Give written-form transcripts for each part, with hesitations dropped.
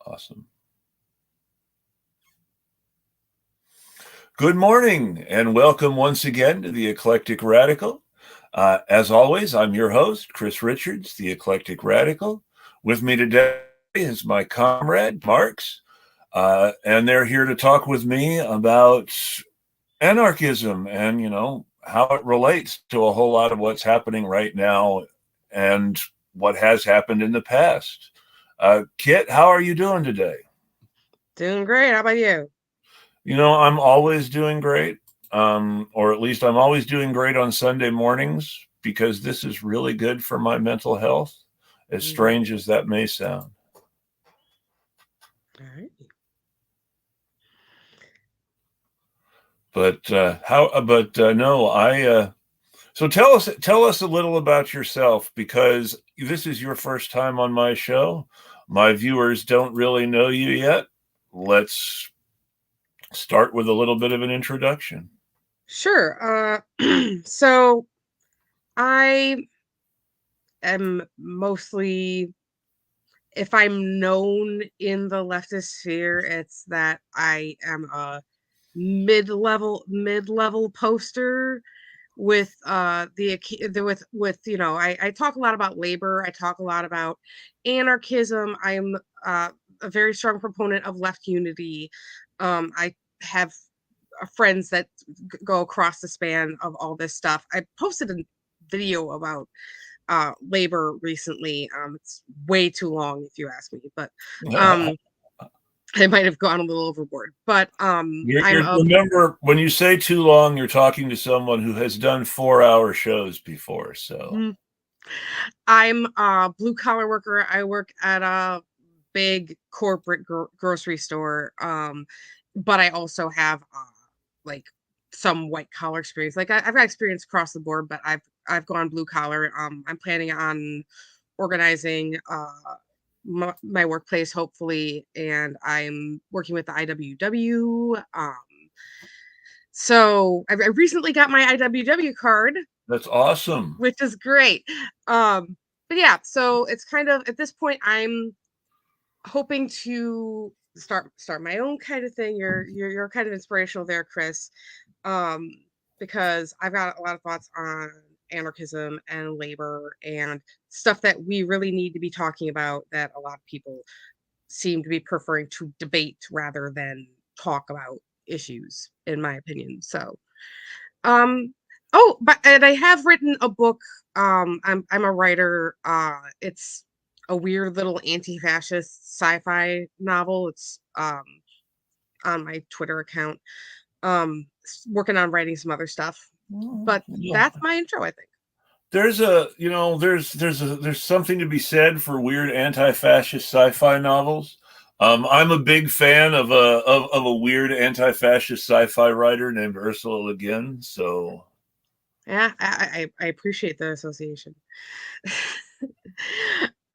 Awesome. Good morning and welcome once again to the Eclectic Radical. As always, I'm your host, Chris Richards, the Eclectic Radical. With me today is my comrade, Marks, and they're here to talk with me about anarchism and, how it relates to a whole lot of what's happening right now and what has happened in the past. Kitt, how are you doing today? Doing great. How about you? I'm always doing great, or at least I'm always doing great on Sunday mornings because this is really good for my mental health, as strange as that may sound. All right. But no, so tell us a little about yourself, because this is your first time on my show. My viewers don't really know you yet. Let's start with a little bit of an introduction. Sure. So I am mostly, if I'm known in the leftist sphere, it's that I am a mid-level poster with I talk a lot about labor. I talk a lot about anarchism. I'm a very strong proponent of left unity. I have friends that go across the span of all this stuff. I posted a video about labor recently. It's way too long if you ask me, but I might have gone a little overboard. But remember, when you say too long, you're talking to someone who has done 4-hour shows before. So I'm a blue collar worker. I work at a big corporate grocery store. But I also have like some white collar experience. Like I've got experience across the board, but I've gone blue collar. I'm planning on organizing my workplace, hopefully, and I'm working with the IWW. So I recently got my IWW card. That's awesome. Which is great. But yeah, so it's kind of, at this point, I'm hoping to start my own kind of thing. You're kind of inspirational there, Chris, because I've got a lot of thoughts on anarchism and labor and stuff that we really need to be talking about, that a lot of people seem to be preferring to debate rather than talk about issues, in my opinion. So and I have written a book. I'm a writer. It's a weird little anti-fascist sci-fi novel. It's on my Twitter account. Working on writing some other stuff. But that's my intro, I think. There's something to be said for weird anti-fascist sci-fi novels. I'm a big fan of a weird anti-fascist sci-fi writer named Ursula Le Guin. So yeah, I appreciate the association.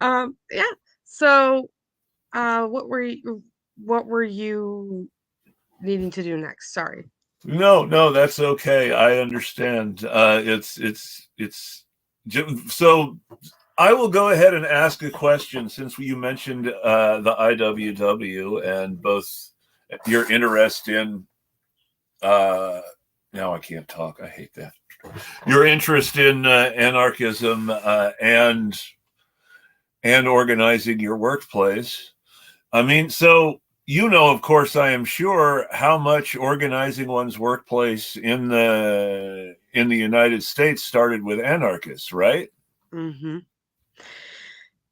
Yeah. So, what were you needing to do next? Sorry. No, that's okay. I understand. So I will go ahead and ask a question, since you mentioned the IWW and both your interest in. Now I can't talk. I hate that. Your interest in anarchism and organizing your workplace. I mean, so of course, I am sure, how much organizing one's workplace in the United States started with anarchists, right? Mm-hmm.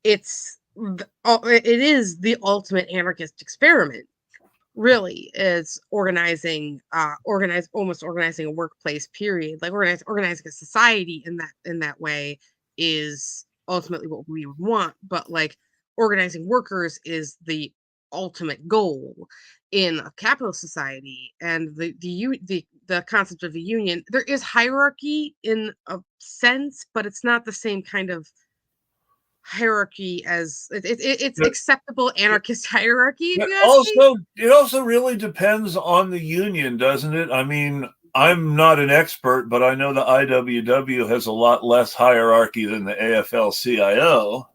It is the ultimate anarchist experiment. Really, is organizing organizing a workplace. Period. Like organizing a society in that way is ultimately what we would want. But like organizing workers is the ultimate goal in a capitalist society, and the concept of a union. There is hierarchy in a sense, but it's not the same kind of hierarchy as it's acceptable anarchist hierarchy, if you ask me. It also really depends on the union, doesn't it? I mean, I'm not an expert, but I know the IWW has a lot less hierarchy than the AFL-CIO.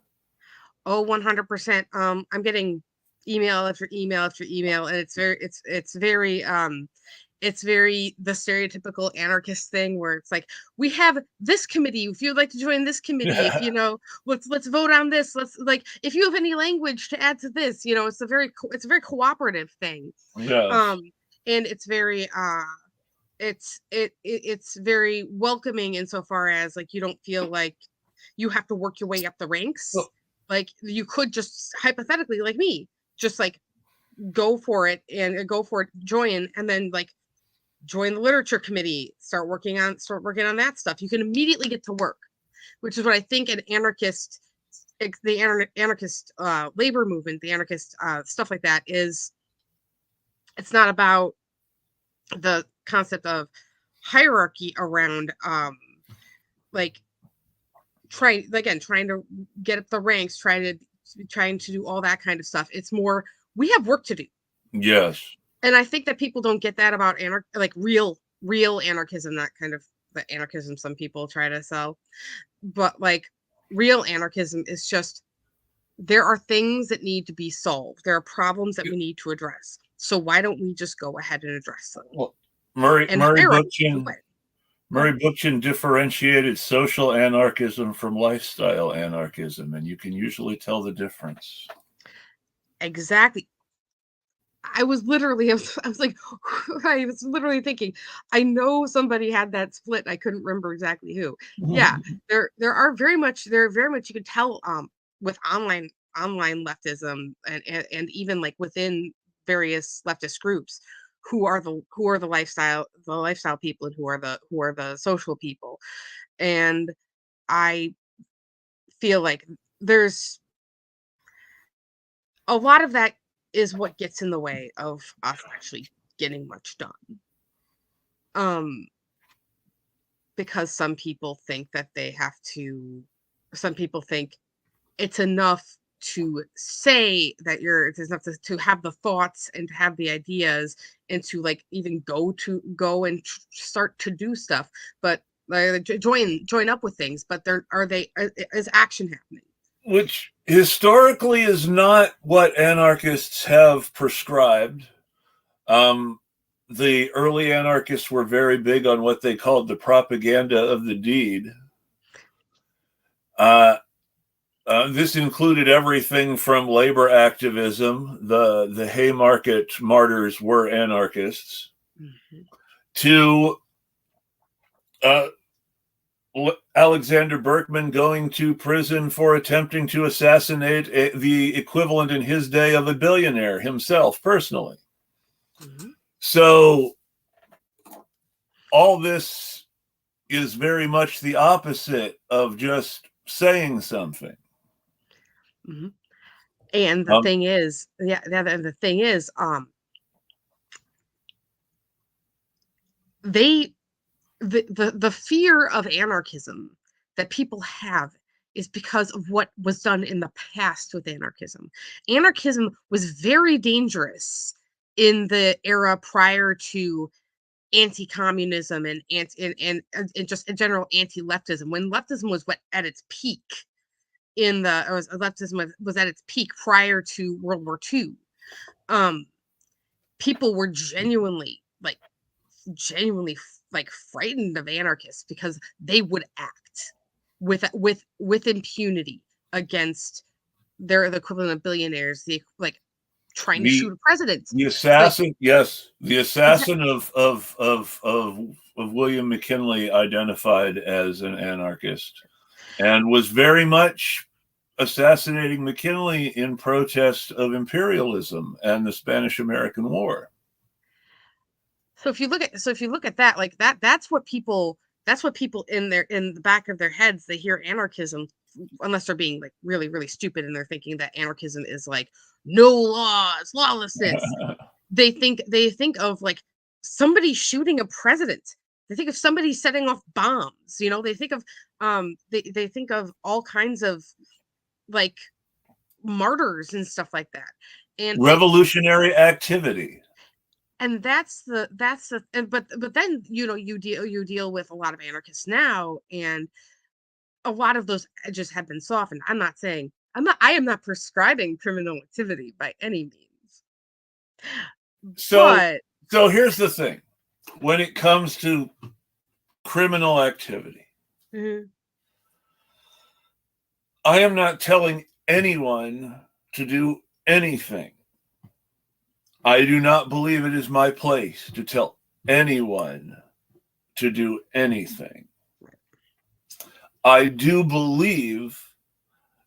Oh, 100%. I'm getting email after email after email, and it's very the stereotypical anarchist thing where it's like, we have this committee, if you'd like to join this committee, if you know, let's vote on this, let's, like, if you have any language to add to this, you know, it's a very cooperative thing. Yes. um and it's very it's very welcoming insofar as, like, you don't feel like you have to work your way up the ranks. Well, Like, you could just hypothetically, like me, just like go for it, join, and then, like, join the literature committee, start working on that stuff. You can immediately get to work, which is what I think an anarchist, anarchist labor movement, the anarchist stuff like that is. It's not about the concept of hierarchy around like trying to get up the ranks, trying to do all that kind of stuff. It's more, we have work to do. yes. And I think that people don't get that about like real anarchism, that kind of the anarchism some people try to sell. But, like, real anarchism is just, there are things that need to be solved. There are problems that we need to address. So why don't we just go ahead and address them? Well, Murray And Murray hierarchy. Bookchin Go ahead. Murray Bookchin differentiated social anarchism from lifestyle anarchism, and you can usually tell the difference. Exactly. I was literally, I was like, I was literally thinking, I know somebody had that split. I couldn't remember exactly who. Yeah, there are very much, you could tell with online leftism, and even, like, within various leftist groups, who are the lifestyle people, and who are the social people. And I feel like there's a lot of that is what gets in the way of us actually getting much done. Um, because some people think it's enough to say that it's enough to have the thoughts and to have the ideas, and to, like, even go and start to do stuff, but join up with things, but is action happening? Which historically is not what anarchists have prescribed. Um, the early anarchists were very big on what they called the propaganda of the deed. Uh, this included everything from labor activism. The Haymarket martyrs were anarchists. Mm-hmm. To uh, Alexander Berkman going to prison for attempting to assassinate the equivalent in his day of a billionaire himself personally. Mm-hmm. So all this is very much the opposite of just saying something. Mm-hmm. And the thing is, the thing is, they the fear of anarchism that people have is because of what was done in the past with anarchism. Anarchism was very dangerous in the era prior to anti-communism and just in general anti-leftism, when leftism was at its peak leftism was at its peak prior to World War II. um People were genuinely like frightened of anarchists because they would act with impunity against the equivalent of billionaires, trying to The shoot a president. the Like, assassin, yes, the exactly. assassin of William McKinley identified as an anarchist and was very much assassinating McKinley in protest of imperialism and the Spanish-American War. So if you look at that, like, that's what people in the back of their heads, they hear anarchism, unless they're being, like, really stupid, and they're thinking that anarchism is like no laws, lawlessness. They think of, like, somebody shooting a president. They think of somebody setting off bombs. They think of they think of all kinds of, like, martyrs and stuff like that. And Revolutionary activity. but then, you deal with a lot of anarchists now, and a lot of those edges have been softened. I'm not saying I am not prescribing criminal activity by any means. So here's the thing. When it comes to criminal activity, mm-hmm. I am not telling anyone to do anything. I do not believe it is my place to tell anyone to do anything. I do believe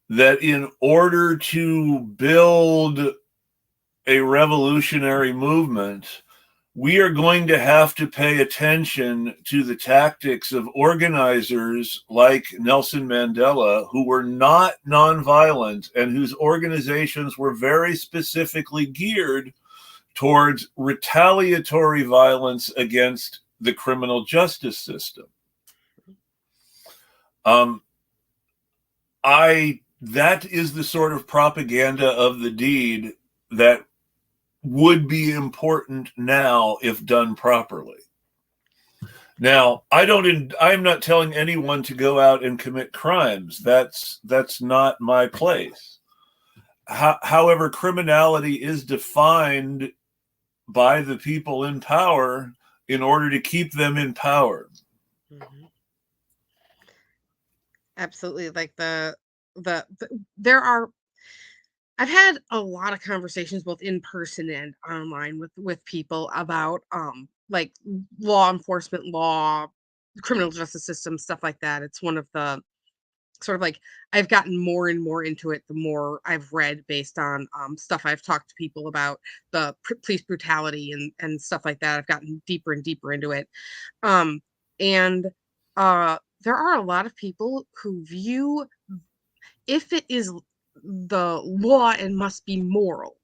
that in order to build a revolutionary movement, we are going to have to pay attention to the tactics of organizers like Nelson Mandela, who were not nonviolent and whose organizations were very specifically geared towards retaliatory violence against the criminal justice system. That is the sort of propaganda of the deed that would be important now if done properly. Now, I'm not telling anyone to go out and commit crimes. That's not my place. However, criminality is defined by the people in power in order to keep them in power. Mm-hmm. Absolutely. Like there are, I've had a lot of conversations both in person and online with people about like law enforcement, criminal justice system, stuff like that. It's one of the sort of like I've gotten more and more into it the more I've read based on stuff I've talked to people about the police brutality and stuff like that. I've gotten deeper and deeper into it. And there are a lot of people who view if it is the law, it must be moral.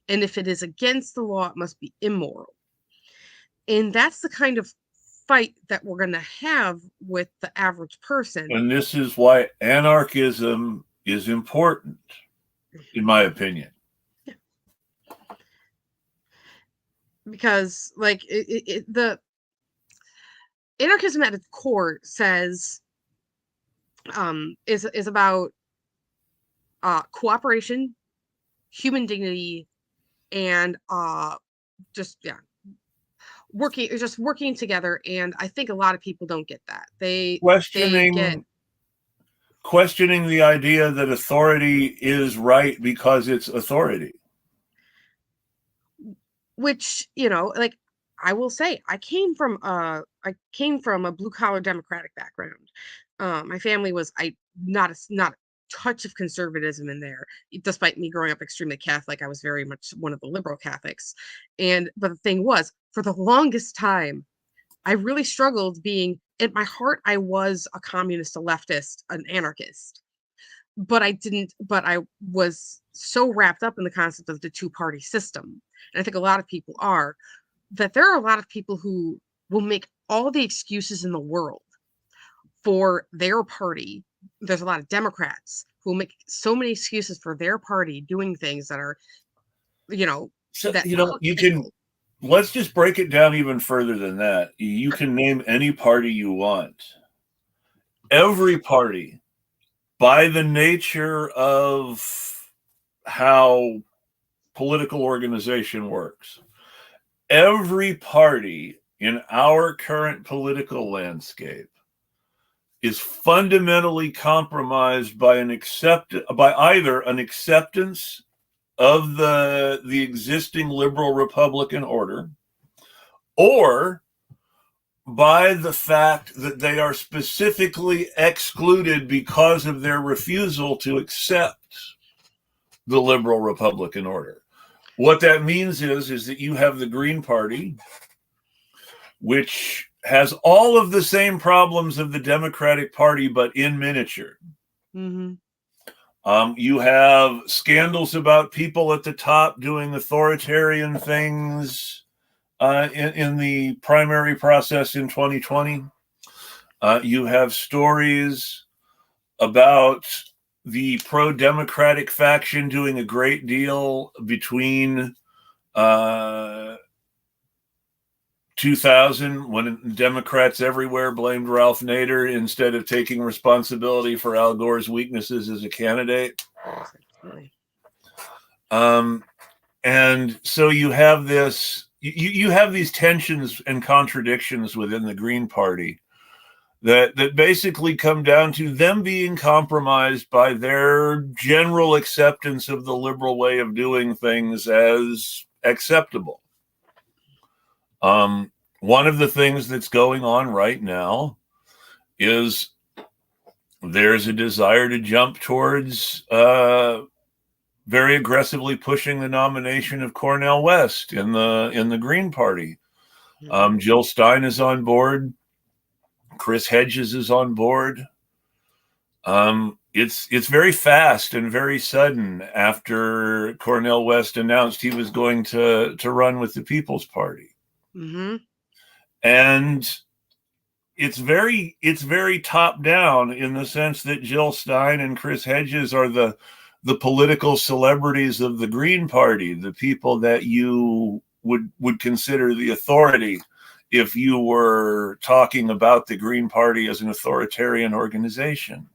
And if it is against the law, it must be immoral. And that's the kind of fight that we're going to have with the average person. And this is why anarchism is important, in my opinion. Yeah. Because, like, the anarchism at its core says, is about cooperation, human dignity, and working together. And I think a lot of people don't get that. They questioning the idea that authority is right because it's authority. Which, like I will say, I came from a blue collar Democratic background. My family was not a touch of conservatism in there, despite me growing up extremely Catholic. I was very much one of the liberal Catholics. But the thing was, for the longest time, I really struggled being, at my heart, I was a communist, a leftist, an anarchist. But I was so wrapped up in the concept of the two-party system. And I think a lot of people are, that there are a lot of people who will make all the excuses in the world for their party. There's a lot of Democrats who will make so many excuses for their party doing things that are, let's just break it down even further than that. You can name any party you want. Every party, by the nature of how political organization works, every party in our current political landscape is fundamentally compromised by either an acceptance of the existing liberal Republican order, or by the fact that they are specifically excluded because of their refusal to accept the liberal Republican order. What that means is that you have the Green Party, which has all of the same problems of the Democratic Party, but in miniature. Mm-hmm. You have scandals about people at the top doing authoritarian things in the primary process in 2020. You have stories about the pro-democratic faction doing a great deal between 2000, when Democrats everywhere blamed Ralph Nader instead of taking responsibility for Al Gore's weaknesses as a candidate. Absolutely. And so you have this, you have these tensions and contradictions within the Green Party that basically come down to them being compromised by their general acceptance of the liberal way of doing things as acceptable. One of the things that's going on right now is there's a desire to jump towards very aggressively pushing the nomination of Cornel West in the Green Party. Jill Stein is on board. Chris Hedges is on board. It's very fast and very sudden after Cornel West announced he was going to run with the People's Party. Mm-hmm. And it's very top down in the sense that Jill Stein and Chris Hedges are the political celebrities of the Green Party, the people that you would consider the authority if you were talking about the Green Party as an authoritarian organization.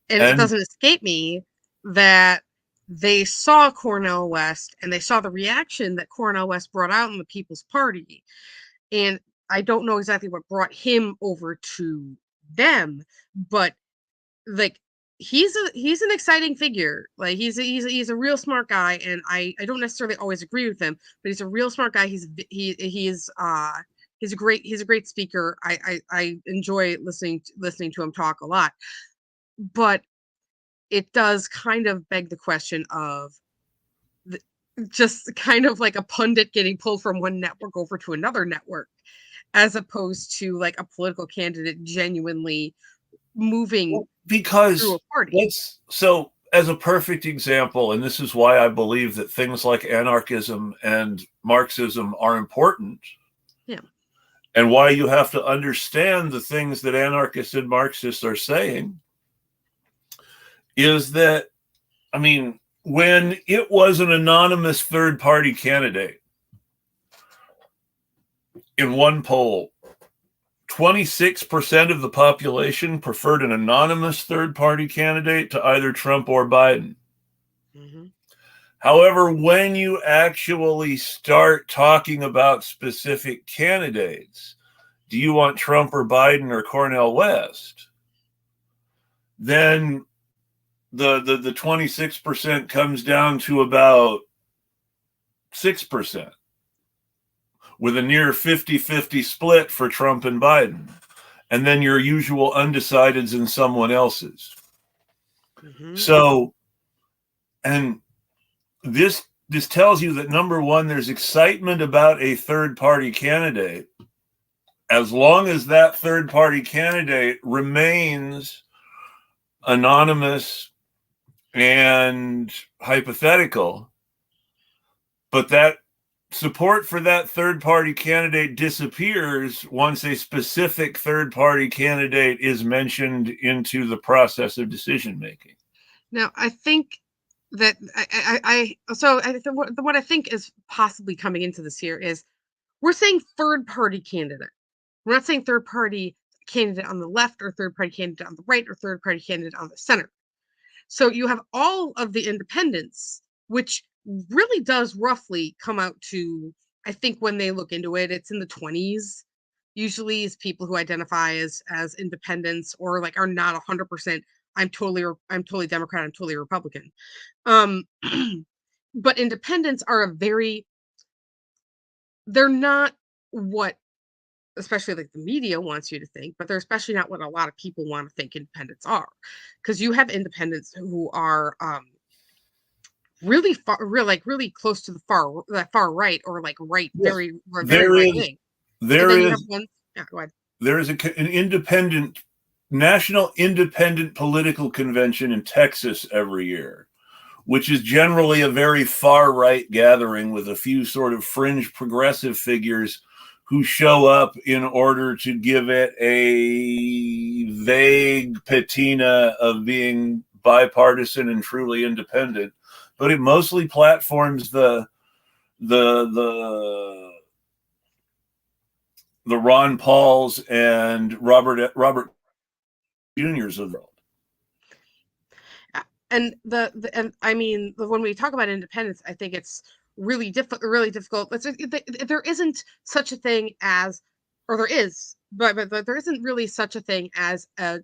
And it doesn't escape me that they saw Cornel West and they saw the reaction that Cornel West brought out in the People's Party. And I don't know exactly what brought him over to them, but like he's an exciting figure. Like he's a real smart guy, and I don't necessarily always agree with him, but he's a real smart guy. He's a great speaker. I enjoy listening to him talk a lot. But it does kind of beg the question of just kind of like a pundit getting pulled from one network over to another network, as opposed to like a political candidate genuinely moving through a party. So as a perfect example, and this is why I believe that things like anarchism and Marxism are important. Yeah. And why you have to understand the things that anarchists and Marxists are saying is that, I mean, when it was an anonymous third-party candidate in one poll, 26% of the population preferred an anonymous third-party candidate to either Trump or Biden. Mm-hmm. However, when you actually start talking about specific candidates, do you want Trump or Biden or Cornel West? Then the 26% comes down to about 6%, with a near 50-50 split for Trump and Biden. And then your usual undecideds and someone else's. Mm-hmm. So, and this tells you that, number one, there's excitement about a third-party candidate as long as that third-party candidate remains anonymous and hypothetical, but that support for that third-party candidate disappears once a specific third-party candidate is mentioned into the process of decision-making. Now, I think that what I think is possibly coming into this here is we're saying third-party candidate. We're not saying third-party candidate on the left or third-party candidate on the right or third-party candidate on the center. So you have all of the independents, which really does roughly come out to, I think when they look into it, it's in the 20s. Usually is people who identify as independents or like are not 100%. I'm totally Democrat. I'm totally Republican. But independents are they're not what, especially like the media wants you to think, but they're especially not what a lot of people want to think independents are. Because you have independents who are really far, really close to the far right or like right, yes, very right wing. There and then is, you have one. Yeah, go ahead. There is an national independent political convention in Texas every year, which is generally a very far right gathering with a few sort of fringe progressive figures who show up in order to give it a vague patina of being bipartisan and truly independent. But it mostly platforms the Ron Pauls and Robert Juniors of the world. and and I mean, when we talk about independence, I think it's really difficult. There isn't such a thing as, or there is, but there isn't really such a thing as a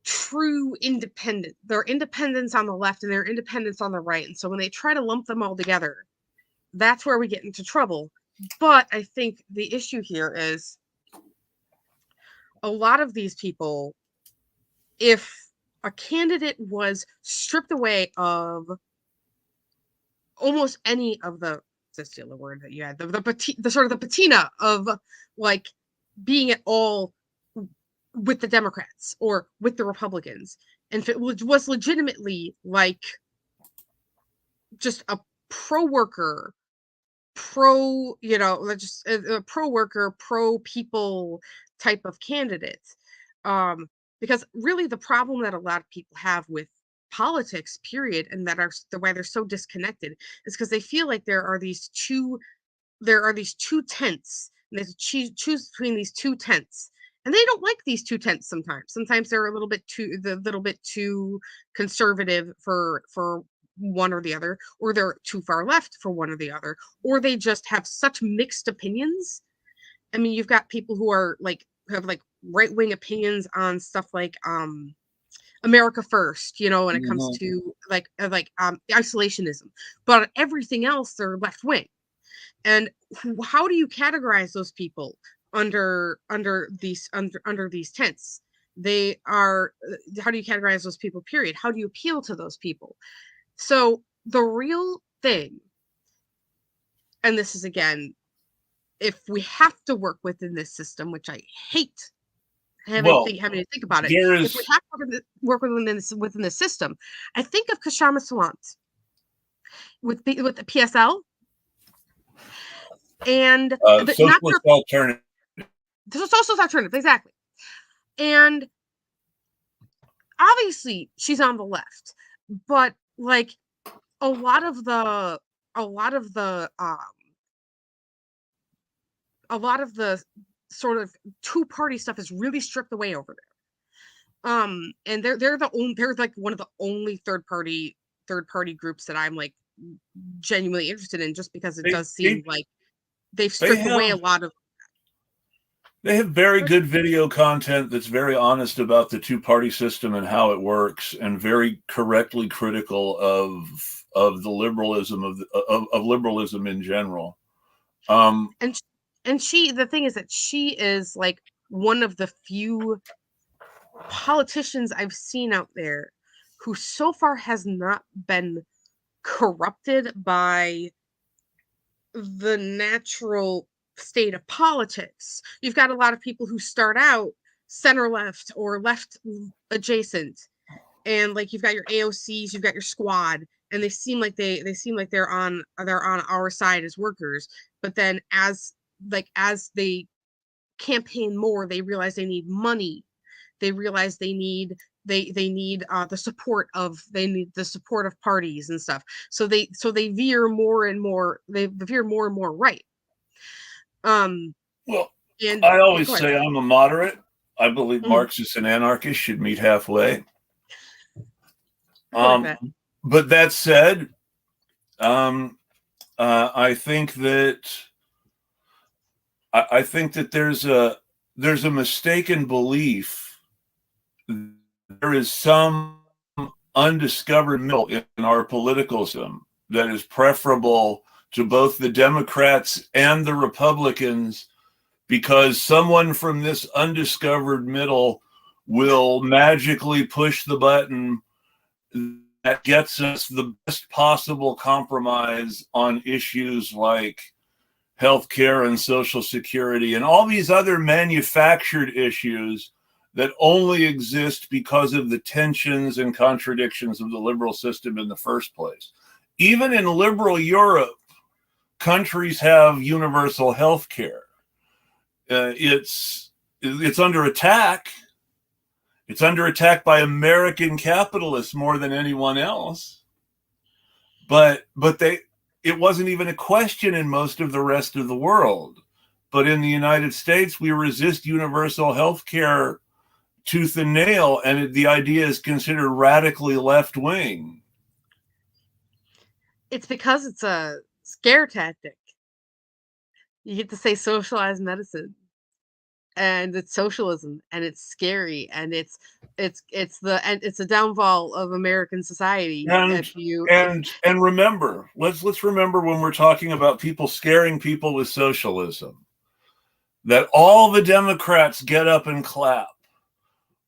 true independent. There are independents on the left and there are independents on the right, and so when they try to lump them all together, that's where we get into trouble. But I think the issue here is a lot of these people, if a candidate was stripped away of almost any of the steal the word that you had, the sort of the patina of like being at all with the Democrats or with the Republicans, and if it was legitimately like just a pro worker, pro, just a pro worker, pro people type of candidate. Because really the problem that a lot of people have with politics, period, and that are the why they're so disconnected is because they feel like there are these two tents, and they have to choose between these two tents. And they don't like these two tents sometimes. Sometimes they're a little bit too conservative for one or the other, or they're too far left for one or the other, or they just have such mixed opinions. I mean, you've got people who are like have like right-wing opinions on stuff like America First, when it comes Mhm. to isolationism, but everything else they're left wing. And how do you categorize those people under these tents? They are How do you categorize those people, period? How do you appeal to those people? So the real thing, and this is again, if we have to work within this system, which I hate Well, having to think about it, there if we is have to work within this system, I think of Kashama Sawant with the PSL, and not socialist alternative. the social alternative, exactly. And obviously she's on the left, but like a lot of the a lot of the a lot of the sort of two-party stuff is really stripped away over there. And they're like one of the only third party groups that I'm like genuinely interested in, just because it They, does seem they, like they've they stripped away a have lot of. They have very good video content that's very honest about the two-party system and how it works, and very correctly critical of the liberalism of liberalism in general. And the thing is that she is like one of the few politicians I've seen out there who so far has not been corrupted by the natural state of politics. You've got a lot of people who start out center left or left adjacent, and like you've got your AOCs, you've got your squad, and they seem like they're on our side as workers. But then as they campaign more, they realize they need money. They realize they need the support of parties and stuff. So they veer more and more. They veer more and more right. Um, well, and I always go ahead. say I'm a moderate. I believe Mhm. Marxists and anarchists should meet halfway. I like that. But that said, um, I think that there's a mistaken belief there is some undiscovered middle in our political system that is preferable to both the Democrats and the Republicans, because someone from this undiscovered middle will magically push the button that gets us the best possible compromise on issues like healthcare and Social Security and all these other manufactured issues that only exist because of the tensions and contradictions of the liberal system in the first place. Even in liberal Europe, countries have universal health care. It's under attack. It's under attack by American capitalists more than anyone else. But it wasn't even a question in most of the rest of the world. But in the United States, we resist universal health care tooth and nail, and the idea is considered radically left-wing. It's because it's a scare tactic. You get to say socialized medicine, and it's socialism, and it's scary, and it's a downfall of American society. And remember, let's remember, when we're talking about people scaring people with socialism, that all the Democrats get up and clap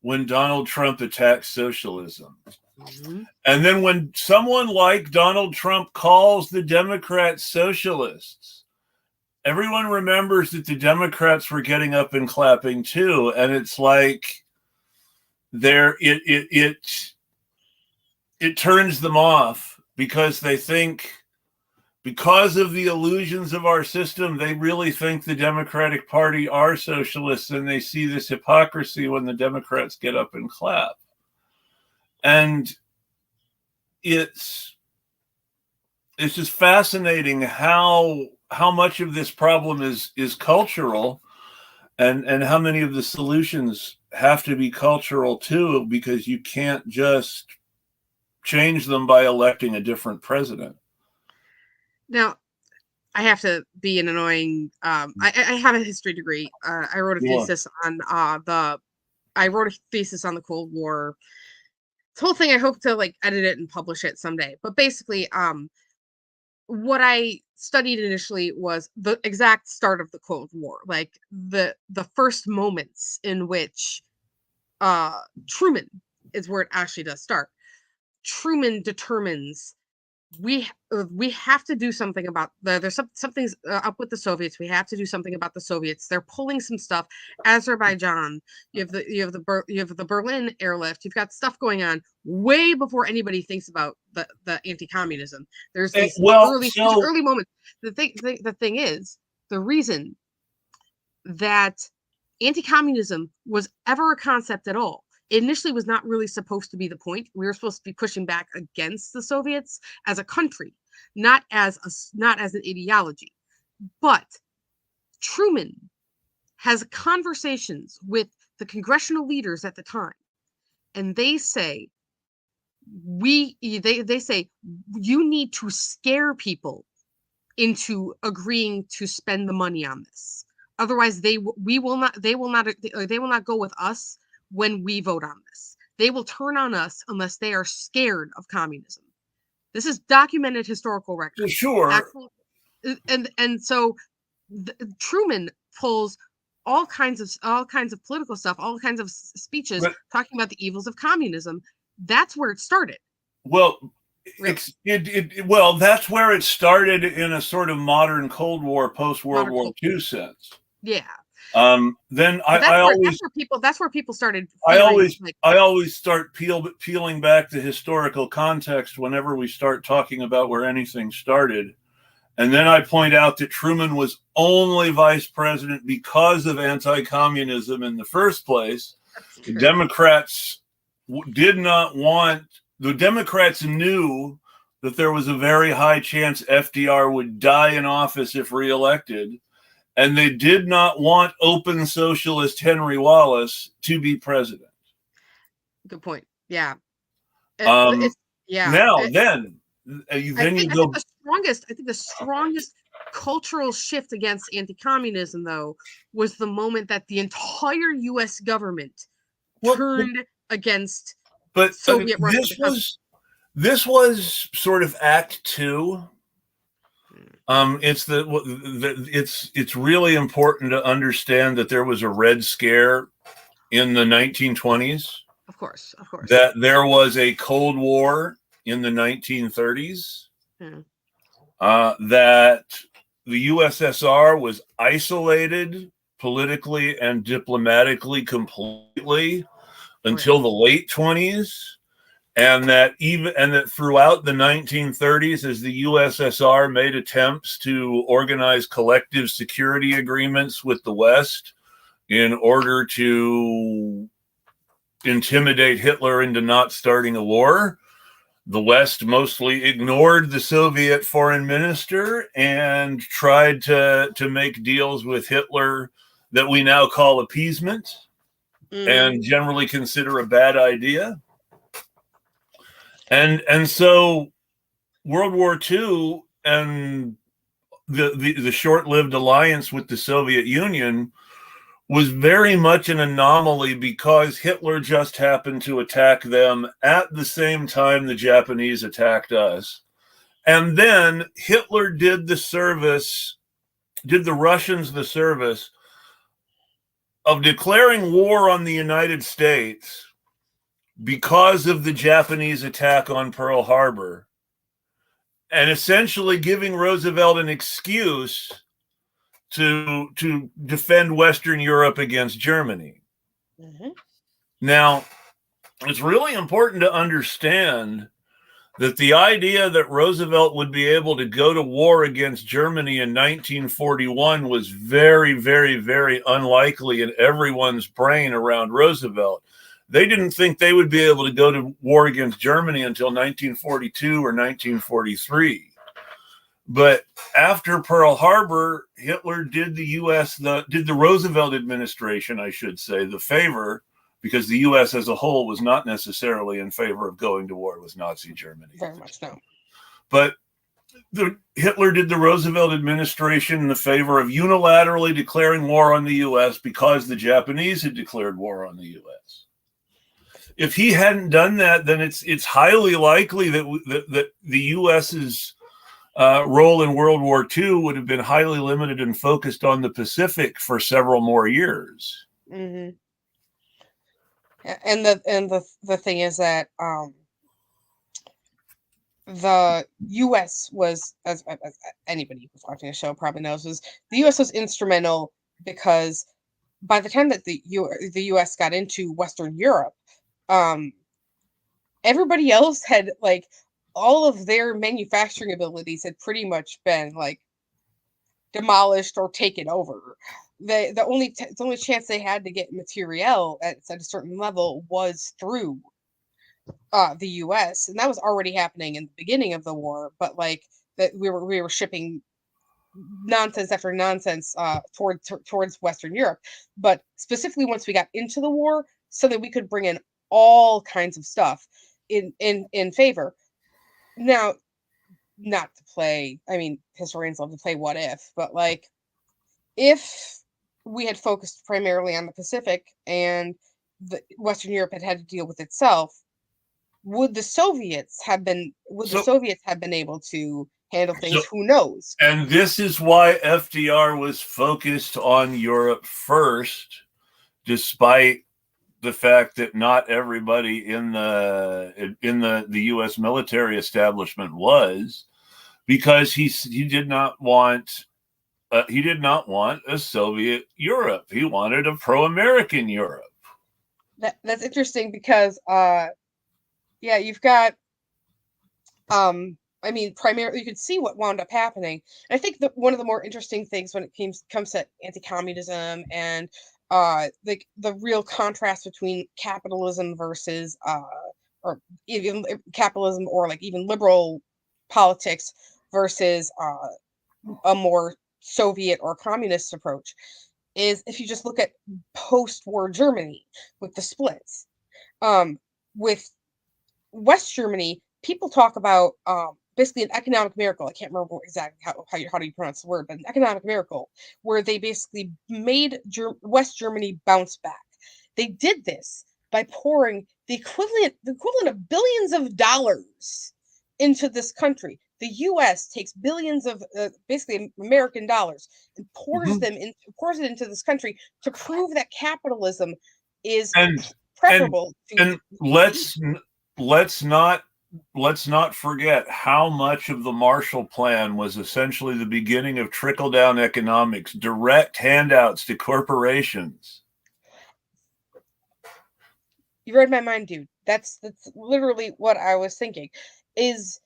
when Donald Trump attacks socialism. Mm-hmm. And then when someone like Donald Trump calls the Democrats socialists, everyone remembers that the Democrats were getting up and clapping too. And it's like it turns them off, because they think, because of the illusions of our system, they really think the Democratic Party are socialists, and they see this hypocrisy when the Democrats get up and clap. And it's just fascinating how much of this problem is cultural, and how many of the solutions have to be cultural too, because you can't just change them by electing a different president. Now, I have to be an annoying. I have a history degree. I wrote a thesis on the Cold War. This whole thing, I hope to like edit it and publish it someday. But basically, what I studied initially was the exact start of the Cold War, like the first moments in which Truman is where it actually does start. Truman determines we have to do something about something's up with the Soviets. We have to do something about the Soviets. They're pulling some stuff. Azerbaijan, you have the Berlin airlift. You've got stuff going on way before anybody thinks about the anti-communism. There's these early moments. The thing is, the reason that anti-communism was ever a concept at all, it initially was not really supposed to be the point. We were supposed to be pushing back against the Soviets as a country, not as an ideology. But Truman has conversations with the congressional leaders at the time, and they say they say you need to scare people into agreeing to spend the money on this. Otherwise, they will not go with us when we vote on this. They will turn on us unless they are scared of communism. This is documented historical record. Sure. And so Truman pulls all kinds of political stuff, all kinds of speeches talking about the evils of communism. That's where it started. Well, that's where it started in a sort of modern Cold War, post-World War II sense. Yeah. Then that's where people started. I always start peeling back the historical context whenever we start talking about where anything started, and then I point out that Truman was only vice president because of anti-communism in the first place. The Democrats the Democrats knew that there was a very high chance FDR would die in office if reelected. And they did not want open socialist Henry Wallace to be president. Good point. Yeah. I think the strongest cultural shift against anti-communism, though, was the moment that the entire U.S. government turned against Soviet Russia. This was sort of Act Two. It's really important to understand that there was a Red Scare in the 1920s. Of course. That there was a Cold War in the 1930s. That the USSR was isolated politically and diplomatically completely until the late 20s. And that throughout the 1930s, as the USSR made attempts to organize collective security agreements with the West in order to intimidate Hitler into not starting a war, the West mostly ignored the Soviet foreign minister and tried to make deals with Hitler that we now call appeasement. and generally consider a bad idea. And so World War II and the short-lived alliance with the Soviet Union was very much an anomaly because Hitler just happened to attack them at the same time the Japanese attacked us. And then Hitler did the Russians the service of declaring war on the United States because of the Japanese attack on Pearl Harbor, and essentially giving Roosevelt an excuse to defend Western Europe against Germany. Now, it's really important to understand that the idea that Roosevelt would be able to go to war against Germany in 1941 was very, very, very unlikely in everyone's brain around Roosevelt. They didn't think they would be able to go to war against Germany until 1942 or 1943. But after Pearl Harbor, Hitler did the Roosevelt administration, I should say, the favor, because the U.S. as a whole was not necessarily in favor of going to war with Nazi Germany. Very much no. But Hitler did the Roosevelt administration the favor of unilaterally declaring war on the U.S. because the Japanese had declared war on the U.S. If he hadn't done that, then it's highly likely that the U.S.'s role in World War II would have been highly limited and focused on the Pacific for several more years. And the thing is that the U.S. was, as anybody who's watching the show probably knows, the U.S. was instrumental because by the time that the U.S. got into Western Europe, everybody else had all of their manufacturing abilities had pretty much been demolished or taken over. The only chance they had to get materiel at a certain level was through the U.S., and that was already happening in the beginning of the war. But that we were shipping nonsense after nonsense towards Western Europe. But specifically once we got into the war, so that we could bring in all kinds of stuff in favor. Now, not to play, I mean, historians love to play what if, but if we had focused primarily on the Pacific and the Western Europe had to deal with itself, would the Soviets have been able to handle things? Who knows? And this is why FDR was focused on Europe first, despite the fact that not everybody in the U.S. military establishment was, because he did not want a Soviet Europe. He wanted a pro-American Europe. That's interesting because you've got I mean, primarily you could see what wound up happening. And I think that one of the more interesting things when it comes to anti-communism and the real contrast between capitalism versus or even capitalism or even liberal politics versus a more Soviet or communist approach is if you just look at post-war Germany with the splits. With West Germany, people talk about basically an economic miracle. I can't remember exactly how do you pronounce the word, but an economic miracle where they basically made West Germany bounce back. They did this by pouring the equivalent of billions of dollars into this country. The U.S. takes billions of basically American dollars and pours it into this country to prove that capitalism is preferable. And let's not forget how much of the Marshall Plan was essentially the beginning of trickle-down economics, direct handouts to corporations. You read my mind, dude. That's literally what I was thinking. It's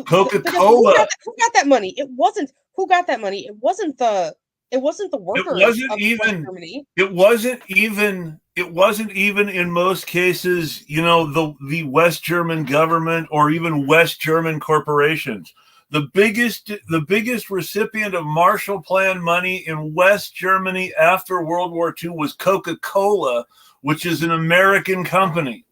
Coca-Cola. Who got that money? It wasn't who got that money. It wasn't the workers of West Germany. It wasn't even in most cases, the West German government or even West German corporations. The biggest recipient of Marshall Plan money in West Germany after World War II was Coca-Cola, which is an American company.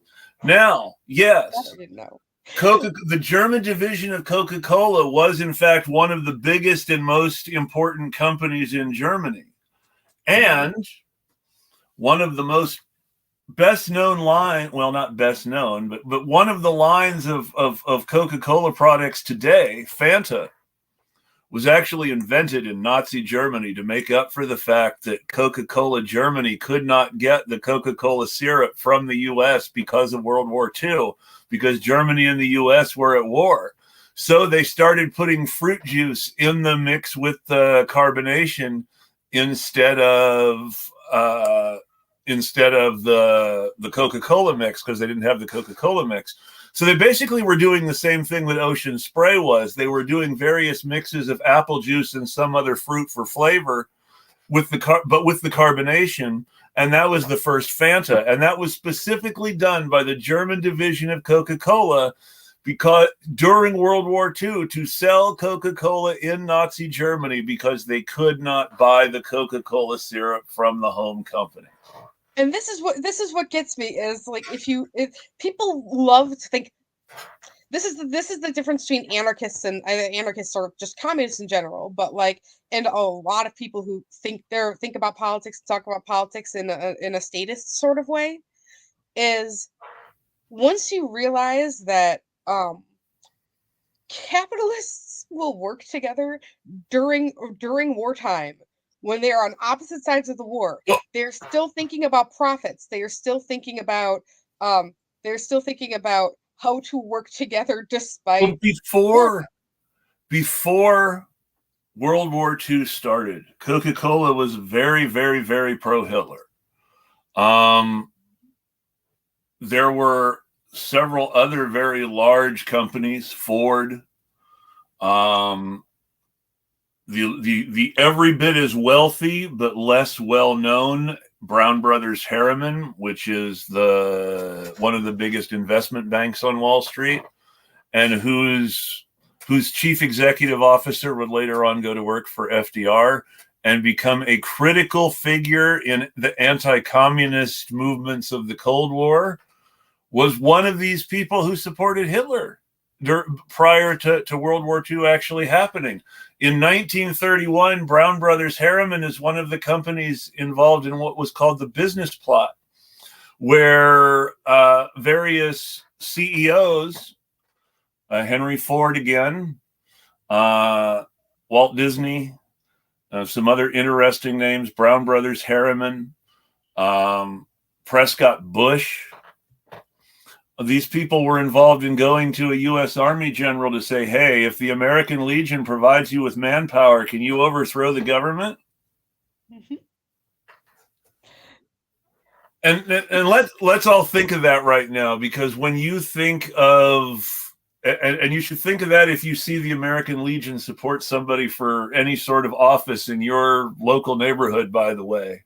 Now, yes, I didn't know. the German division of Coca-Cola was in fact one of the biggest and most important companies in Germany. And one of the most best known line, well, not best known, but one of the lines of Coca-Cola products today, Fanta, was actually invented in Nazi Germany to make up for the fact that Coca-Cola Germany could not get the Coca-Cola syrup from the US because of World War II, because Germany and the US were at war. So they started putting fruit juice in the mix with the carbonation instead of the Coca-Cola mix, because they didn't have the Coca-Cola mix. So they basically were doing the same thing that Ocean Spray was. They were doing various mixes of apple juice and some other fruit for flavor with the carbonation, and that was the first Fanta. And that was specifically done by the German division of Coca-Cola because during World War II, to sell Coca-Cola in Nazi Germany, because they could not buy the Coca-Cola syrup from the home company. And this is what gets me is like if people love to think this is the difference between anarchists and anarchists or just communists in general, but like, and a lot of people who think about politics, talk about politics in a statist sort of way, is once you realize that capitalists will work together during wartime, when they are on opposite sides of the war, they're still thinking about profits. They are still thinking about how to work together despite. Well, before World War II started, Coca-Cola was very, very, very pro-Hitler. There were several other very large companies, Ford, the every bit as wealthy but less well known Brown Brothers Harriman, which is one of the biggest investment banks on Wall Street, and whose chief executive officer would later on go to work for FDR and become a critical figure in the anti-communist movements of the Cold War, was one of these people who supported Hitler prior to World War II actually happening. In 1931, Brown Brothers Harriman is one of the companies involved in what was called the business plot, where various CEOs, Henry Ford again, Walt Disney, some other interesting names, Brown Brothers Harriman, Prescott Bush. These people were involved in going to a U.S. Army general to say, hey, if the American Legion provides you with manpower, can you overthrow the government? Mm-hmm. And let's all think of that right now, because when you think of, and you should think of that if you see the American Legion support somebody for any sort of office in your local neighborhood, by the way,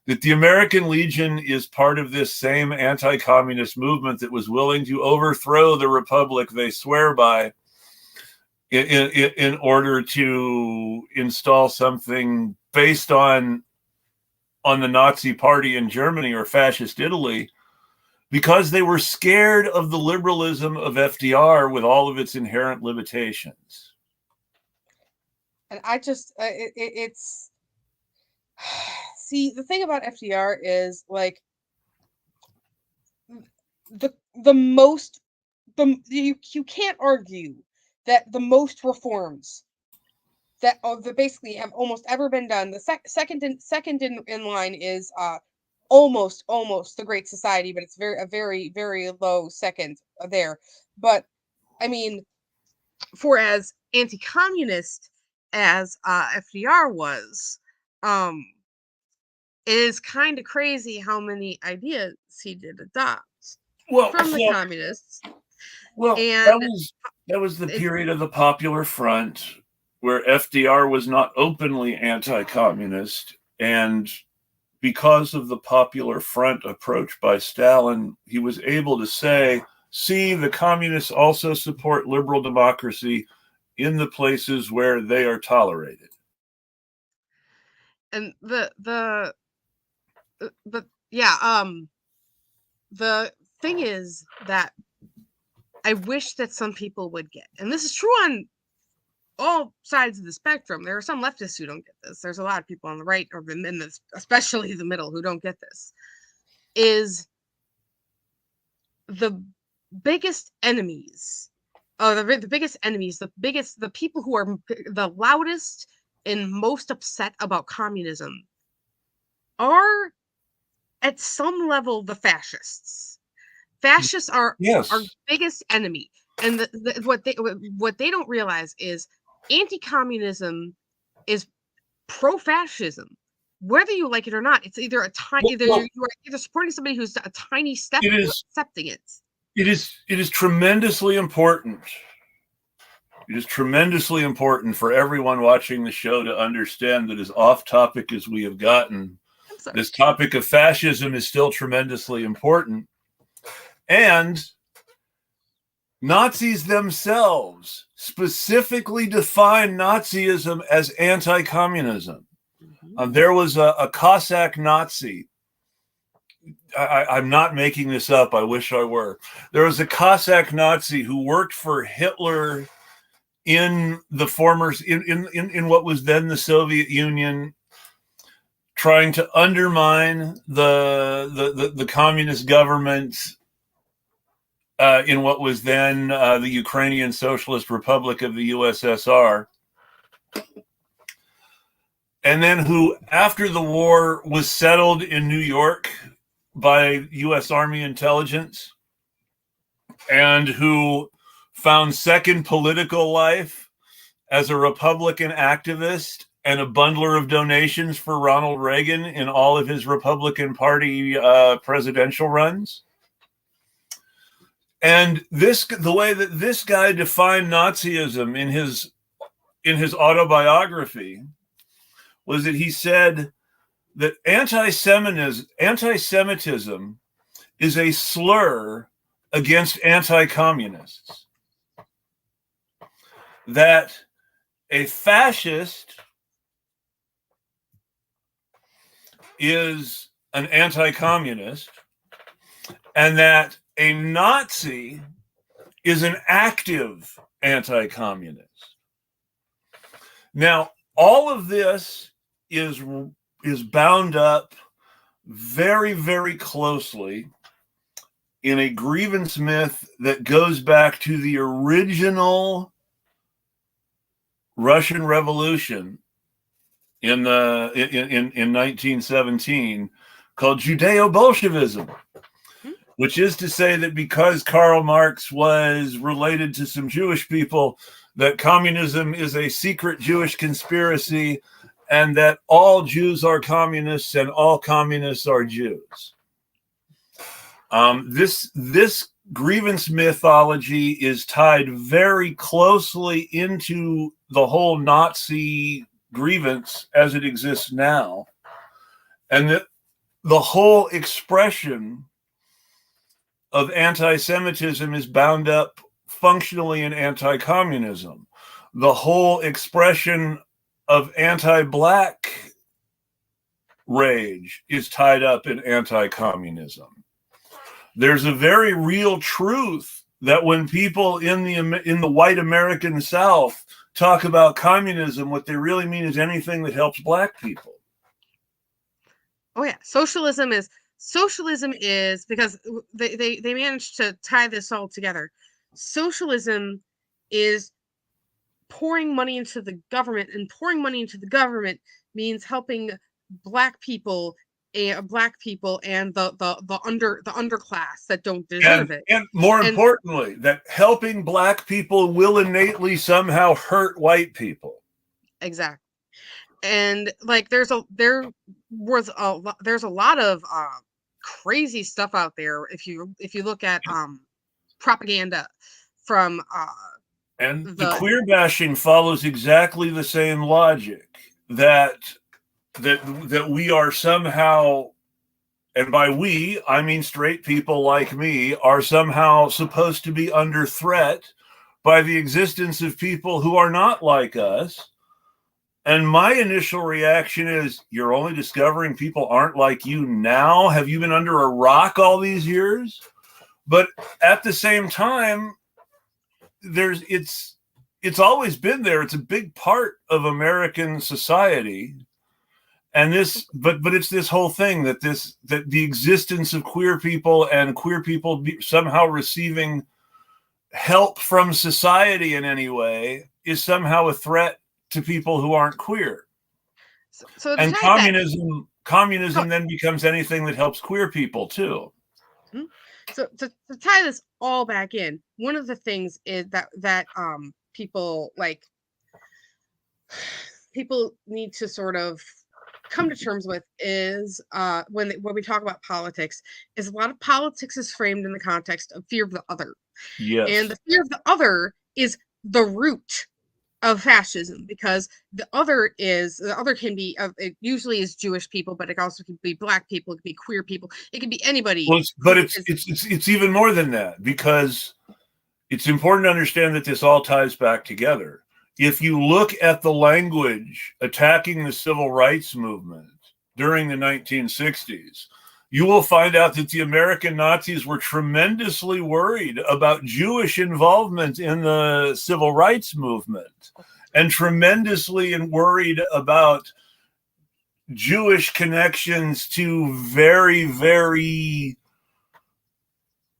that the American Legion is part of this same anti-communist movement that was willing to overthrow the republic they swear by in order to install something based on the Nazi party in Germany or fascist Italy, because they were scared of the liberalism of FDR with all of its inherent limitations. And I just, it's... See, the thing about FDR is like you can't argue that the most reforms that basically have almost ever been done. The second in line is almost the Great Society, but it's a very, very low second there. But I mean, for as anti-communist as FDR was, it is kind of crazy how many ideas he did adopt from the communists. Well, and that was the period of the Popular Front, where FDR was not openly anti-communist, and because of the Popular Front approach by Stalin, he was able to say, see, the communists also support liberal democracy, in the places where they are tolerated. And the thing is that I wish that some people would get, and this is true on all sides of the spectrum. There are some leftists who don't get this. There's a lot of people on the right, or in this, especially the middle, who don't get this. Is the biggest enemies, the people who are the loudest and most upset about communism are, at some level, the fascists. Fascists are our biggest enemy, and what they don't realize is anti-communism is pro-fascism, whether you like it or not. It's either you are either supporting somebody who's a tiny step or accepting it. It is tremendously important. It is tremendously important for everyone watching the show to understand that, as off topic as we have gotten, this topic of fascism is still tremendously important. And Nazis themselves specifically define Nazism as anti-communism. There was a Cossack Nazi. I'm not making this up. I wish I were. There was a Cossack Nazi who worked for Hitler in the former in what was then the Soviet Union, trying to undermine the communist government in what was then the Ukrainian Socialist Republic of the USSR. And then who, after the war, was settled in New York by U.S. Army intelligence, and who found second political life as a Republican activist and a bundler of donations for Ronald Reagan in all of his Republican Party presidential runs. And the way that this guy defined Nazism in his autobiography was that he said that anti-Semitism is a slur against anti-communists. That a fascist is an anti-communist, and that a Nazi is an active anti-communist. Now, all of this is bound up very, very closely in a grievance myth that goes back to the original Russian Revolution in 1917, called Judeo-Bolshevism, which is to say that because Karl Marx was related to some Jewish people, that communism is a secret Jewish conspiracy, and that all Jews are communists and all communists are Jews. This grievance mythology is tied very closely into the whole Nazi grievance as it exists now, and that the whole expression of anti-Semitism is bound up functionally in anti-communism. The whole expression of anti-Black rage is tied up in anti-communism. There's a very real truth that when people in the white American South talk about communism, what they really mean is anything that helps Black people. Oh yeah, socialism is because they managed to tie this all together. Socialism is pouring money into the government, and pouring money into the government means helping Black people and the underclass that don't deserve it. And more importantly, that helping Black people will innately somehow hurt white people. Exactly. And like there's a lot of crazy stuff out there if you look at propaganda from and the queer bashing follows exactly the same logic, that we are somehow, and by we I mean straight people like me, are somehow supposed to be under threat by the existence of people who are not like us. And my initial reaction is, you're only discovering people aren't like you now? Have you been under a rock all these years? But at the same time, it's always been there. It's a big part of American society. And but it's this whole thing that the existence of queer people and queer people somehow receiving help from society in any way is somehow a threat to people who aren't queer. So and communism then becomes anything that helps queer people too. So to tie this all back in, one of the things is that people need to sort of come to terms with is when we talk about politics, is a lot of politics is framed in the context of fear of the other. Yes. And the fear of the other is the root of fascism, because the other can be it usually is Jewish people, but it also can be Black people, it can be queer people, it can be anybody. Well, but it's even more than that, because it's important to understand that this all ties back together. If you look at the language attacking the civil rights movement during the 1960s, you will find out that the American Nazis were tremendously worried about Jewish involvement in the civil rights movement, and tremendously worried about Jewish connections to very, very,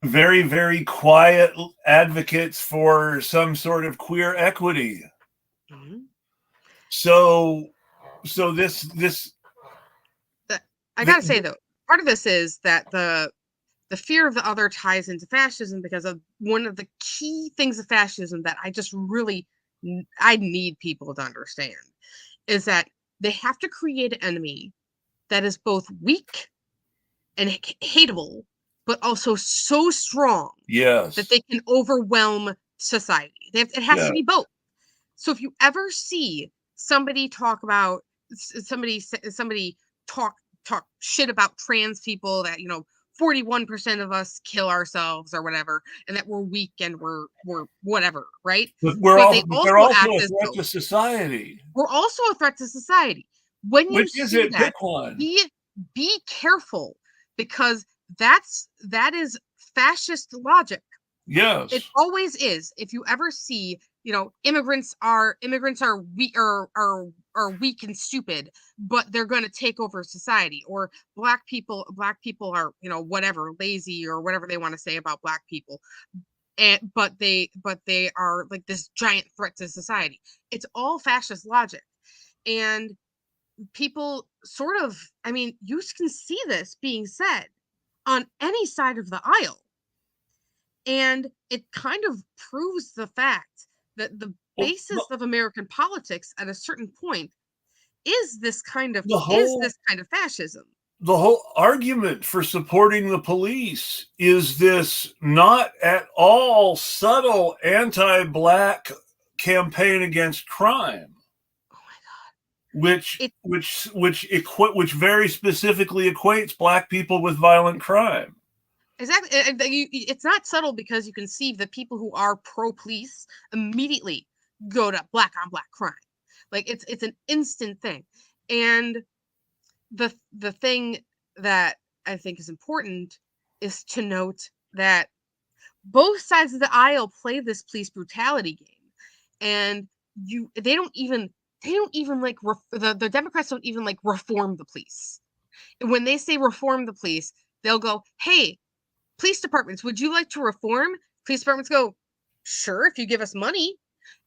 very, very quiet advocates for some sort of queer equity. Mm-hmm. So this I gotta say though, part of this is that the fear of the other ties into fascism, because of one of the key things of fascism that I need people to understand is that they have to create an enemy that is both weak and hateable, but also so strong that they can overwhelm society. It has to be both. So if you ever see somebody talk shit about trans people, that 41% of us kill ourselves or whatever, and that we're weak and we're whatever, right? They're also a threat to society. We're also a threat to society. When you see that, be careful, because that is fascist logic. Yes, it always is. If you ever see, immigrants are weak weak and stupid, but they're going to take over society, or black people are whatever, lazy, or whatever they want to say about Black people, but they are like this giant threat to society. It's all fascist logic, and people sort of, you can see this being said on any side of the aisle. And it kind of proves the fact that the basis of American politics at a certain point is this kind of fascism. The whole argument for supporting the police is this not at all subtle anti-Black campaign against crime. Oh my God. Which very specifically equates Black people with violent crime. Exactly. It's not subtle, because you can see the people who are pro-police immediately go to Black on Black crime. Like it's an instant thing. And the thing that I think is important is to note that both sides of the aisle play this police brutality game, and they don't even like the Democrats don't even like reform the police. And when they say reform the police, they'll go, "Hey, police departments, would you like to reform?" Police departments go, "Sure, if you give us money."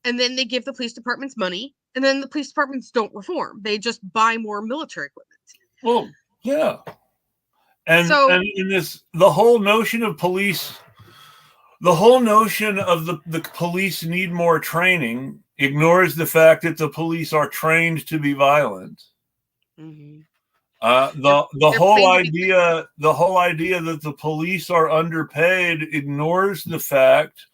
And then they give the police departments money, and then the police departments don't reform. They just buy more military equipment. Well, yeah. And in this, the whole notion of police, the police need more training ignores the fact that the police are trained to be violent. Mm-hmm. The whole idea that the police are underpaid ignores the fact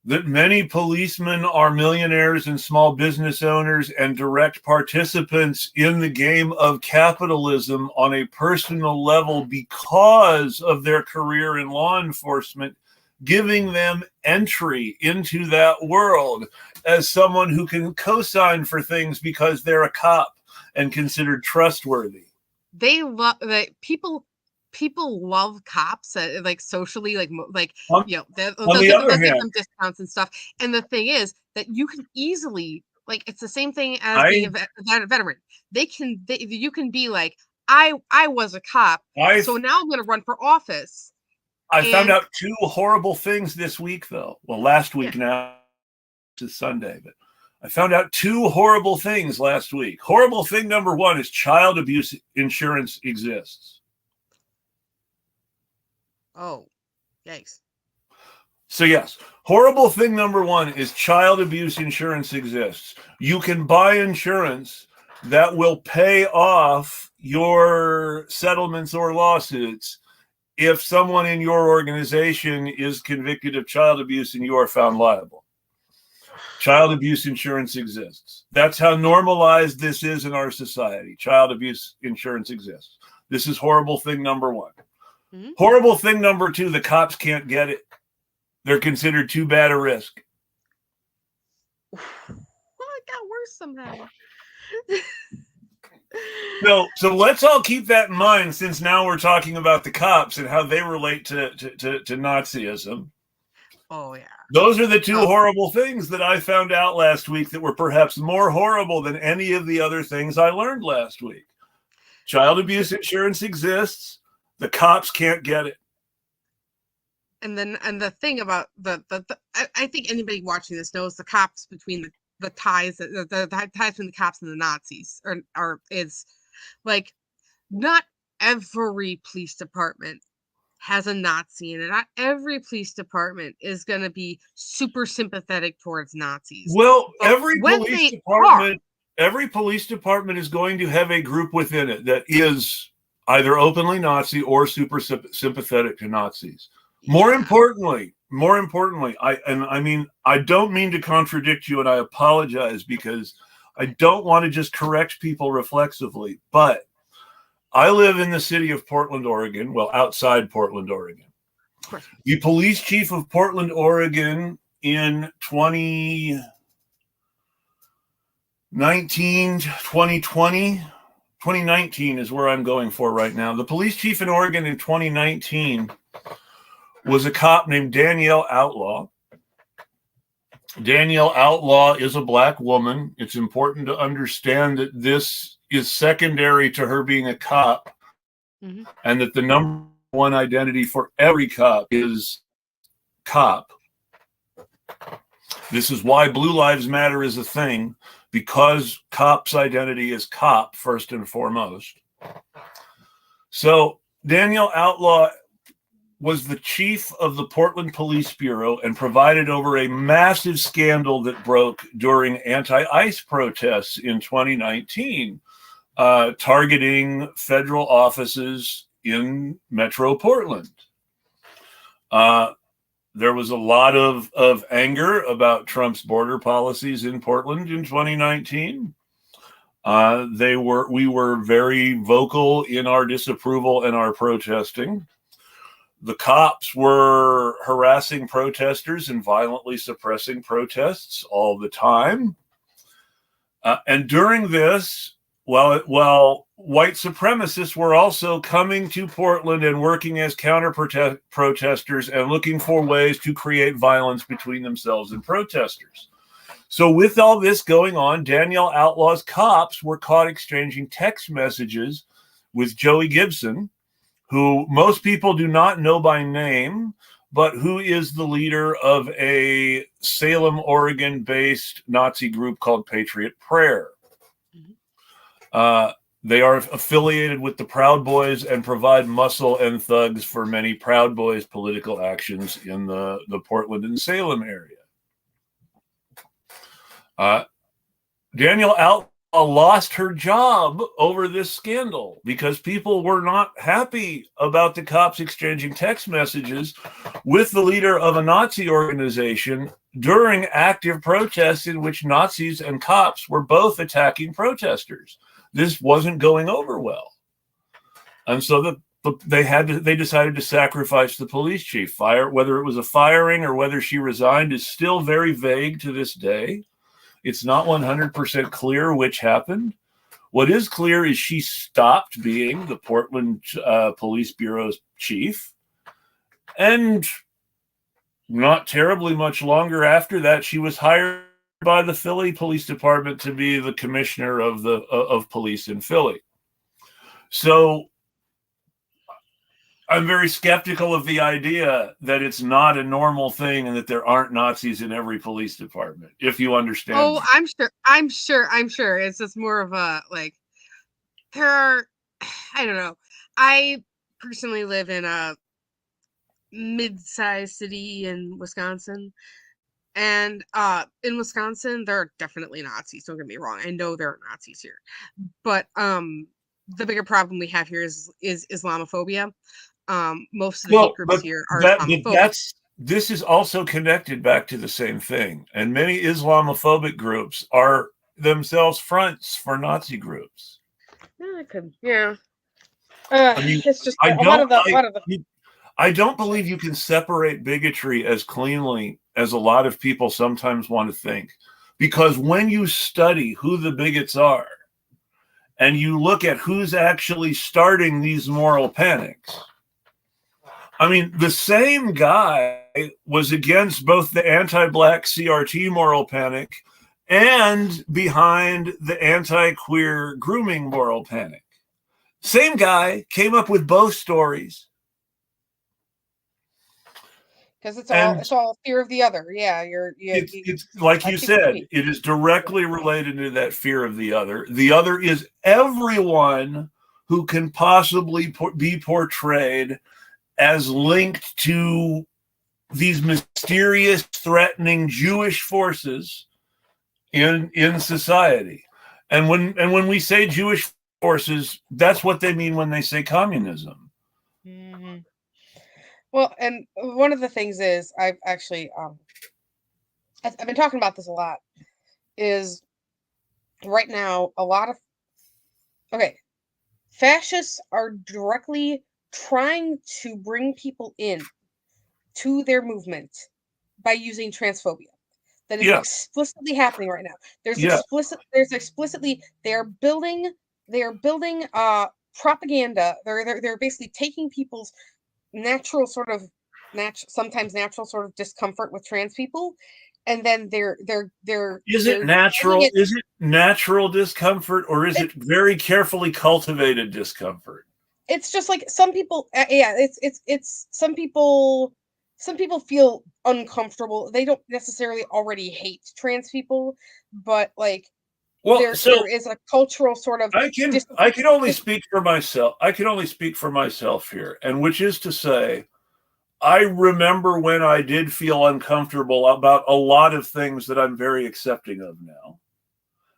that many policemen are millionaires and small business owners and direct participants in the game of capitalism on a personal level because of their career in law enforcement, giving them entry into that world as someone who can co-sign for things because they're a cop and considered trustworthy. They love people love cops, like socially, like you know, On the other they'll give hand, them discounts and stuff. And the thing is that you can easily, like, it's the same thing as I being a veteran. You can be like, I was a cop, I so now I'm going to run for office. I found And out two horrible things this week, though. Well, last week yeah, now is Sunday, but I found out two horrible things last week. Horrible thing number one is child abuse insurance exists. oh, yikes. So yes, horrible thing number one is child abuse insurance exists. You can buy insurance that will pay off your settlements or lawsuits if someone in your organization is convicted of child abuse and you are found liable. Child abuse insurance exists. That's how normalized this is in our society. Child abuse insurance exists. This is horrible thing number one. Mm-hmm. Horrible thing number two, the cops can't get it. They're considered too bad a risk. Well, it got worse somehow. So let's all keep that in mind, since now we're talking about the cops and how they relate to Nazism. Oh yeah. Those are the two horrible things that I found out last week that were perhaps more horrible than any of the other things I learned last week. Child abuse insurance exists. The cops can't get it. And the thing about I think anybody watching this knows the cops between the ties the ties between the cops and the Nazis is like, not every police department has a Nazi in it. Not every police department is going to be super sympathetic towards Nazis. Well, but every police department is going to have a group within it that is either openly Nazi or super sympathetic to Nazis. More importantly, I don't mean to contradict you, and I apologize because I don't want to just correct people reflexively, but I live in the city of Portland, Oregon, well, outside Portland, Oregon. The police chief of Portland, Oregon in 2019 is where I'm going for right now. The police chief in Oregon in 2019 was a cop named Danielle Outlaw. Danielle Outlaw is a Black woman. It's important to understand that this is secondary to her being a cop, and that the number one identity for every cop is cop. This is why Blue Lives Matter is a thing, because cop's identity is cop first and foremost. So Danielle Outlaw was the chief of the Portland Police Bureau and provided over a massive scandal that broke during anti-ICE protests in 2019, targeting federal offices in Metro Portland. There was a lot of anger about Trump's border policies in Portland in 2019. We were very vocal in our disapproval and our protesting. The cops were harassing protesters and violently suppressing protests all the time. And during this, while white supremacists were also coming to Portland and working as counter-protesters and looking for ways to create violence between themselves and protesters. So with all this going on, Danielle Outlaw's cops were caught exchanging text messages with Joey Gibson, who most people do not know by name, but who is the leader of a Salem, Oregon-based Nazi group called Patriot Prayer. They are affiliated with the Proud Boys and provide muscle and thugs for many Proud Boys political actions in the Portland and Salem area. Danielle Outlaw lost her job over this scandal because people were not happy about the cops exchanging text messages with the leader of a Nazi organization during active protests in which Nazis and cops were both attacking protesters. This wasn't going over well. And so the they decided to sacrifice the police chief. Whether it was a firing or whether she resigned is still very vague to this day. It's not 100% clear which happened. What is clear is she stopped being the Portland Police Bureau's chief, and not terribly much longer after that, she was hired by the Philly Police Department to be the commissioner of police in Philly. So I'm very skeptical of the idea that it's not a normal thing and that there aren't Nazis in every police department, if you understand. Oh, I'm sure. It's just more of a, like, there are, I don't know. I personally live in a mid-sized city in Wisconsin. And in Wisconsin, there are definitely Nazis. Don't get me wrong. I know there are Nazis here. But the bigger problem we have here is Islamophobia. Most of the hate groups here are Islamophobic. This is also connected back to the same thing. And many Islamophobic groups are themselves fronts for Nazi groups. Yeah, I could. Yeah. I mean, it's just a lot of the. I don't believe you can separate bigotry as cleanly as a lot of people sometimes want to think. Because when you study who the bigots are and you look at who's actually starting these moral panics, I mean, the same guy was against both the anti-black CRT moral panic and behind the anti-queer grooming moral panic. Same guy came up with both stories. Because it's all fear of the other. Yeah, it's like you said, it is directly related to that fear of the other. The other is everyone who can possibly be portrayed as linked to these mysterious, threatening Jewish forces in society. And when we say Jewish forces, that's what they mean when they say communism. Mm-hmm. Well, and one of the things is I've actually I've been talking about this a lot, is right now a lot of fascists are directly trying to bring people in to their movement by using transphobia. That is explicitly happening right now. There's explicitly they are building propaganda. They're basically taking people's sometimes natural sort of discomfort with trans people, and then they're is it natural discomfort, or is it very carefully cultivated discomfort? It's just like some people it's some people feel uncomfortable. They don't necessarily already hate trans people, but like there is a cultural sort of I can only speak for myself. I can only speak for myself here, and which is to say, I remember when I did feel uncomfortable about a lot of things that I'm very accepting of now.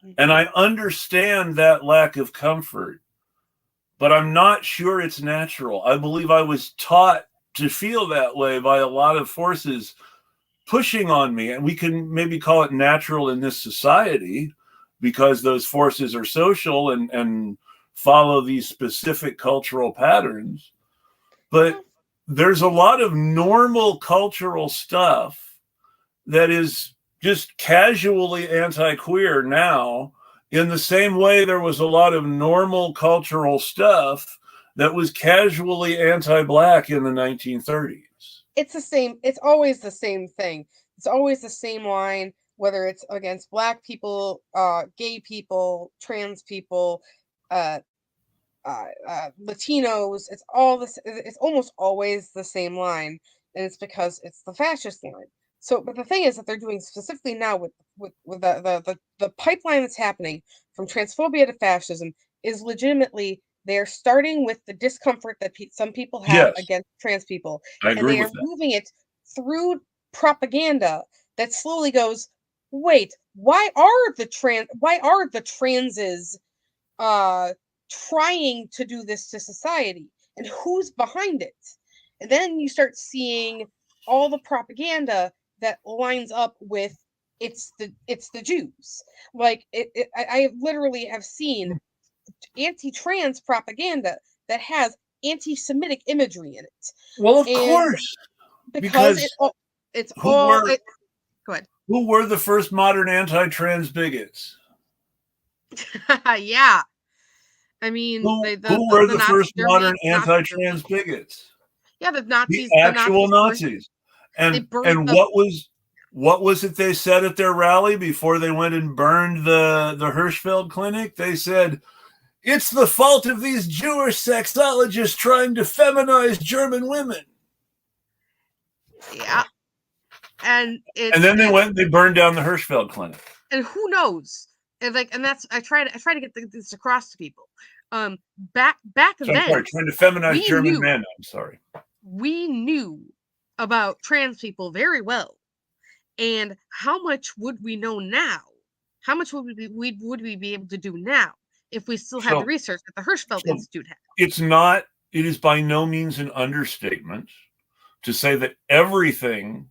Mm-hmm. And I understand that lack of comfort, but I'm not sure it's natural. I believe I was taught to feel that way by a lot of forces pushing on me, and we can maybe call it natural in this society because those forces are social and follow these specific cultural patterns. But there's a lot of normal cultural stuff that is just casually anti-queer now, in the same way there was a lot of normal cultural stuff that was casually anti-black in the 1930s. It's the same. It's always the same thing. It's always the same line, whether it's against black people, gay people, trans people, Latinos. It's all this. It's almost always the same line, and it's because it's the fascist line. So, but the thing is that they're doing specifically now with the pipeline that's happening from transphobia to fascism is legitimately they're starting with the discomfort that some people have against trans people, and they are moving it through propaganda that slowly goes, wait, why are the transes trying to do this to society, and who's behind it? And then you start seeing all the propaganda that lines up with it's the Jews. Like I literally have seen anti-trans propaganda that has anti-Semitic imagery in it. Well, of And course, because because it's who all were go ahead. who were the first modern anti-trans bigots? Yeah. I mean, Who were the the Nazi first Germany, modern Nazi Germany. anti-trans bigots? Yeah, The the actual Nazis burned Nazis. they And burned and the what was it they said at their rally before they went and burned the Hirschfeld clinic? They said, it's the fault of these Jewish sexologists trying to feminize German women. yeah, and And then they burned down the Hirschfeld clinic. and who knows? And that's I try to get this across to people. Back So I'm sorry, then, trying to feminize we German knew men. I'm sorry. we knew about trans people very well. And how much would we know now? How much would we be able to do now if we still had the So, research that the Hirschfeld so Institute had? it is by no means an understatement to say that everything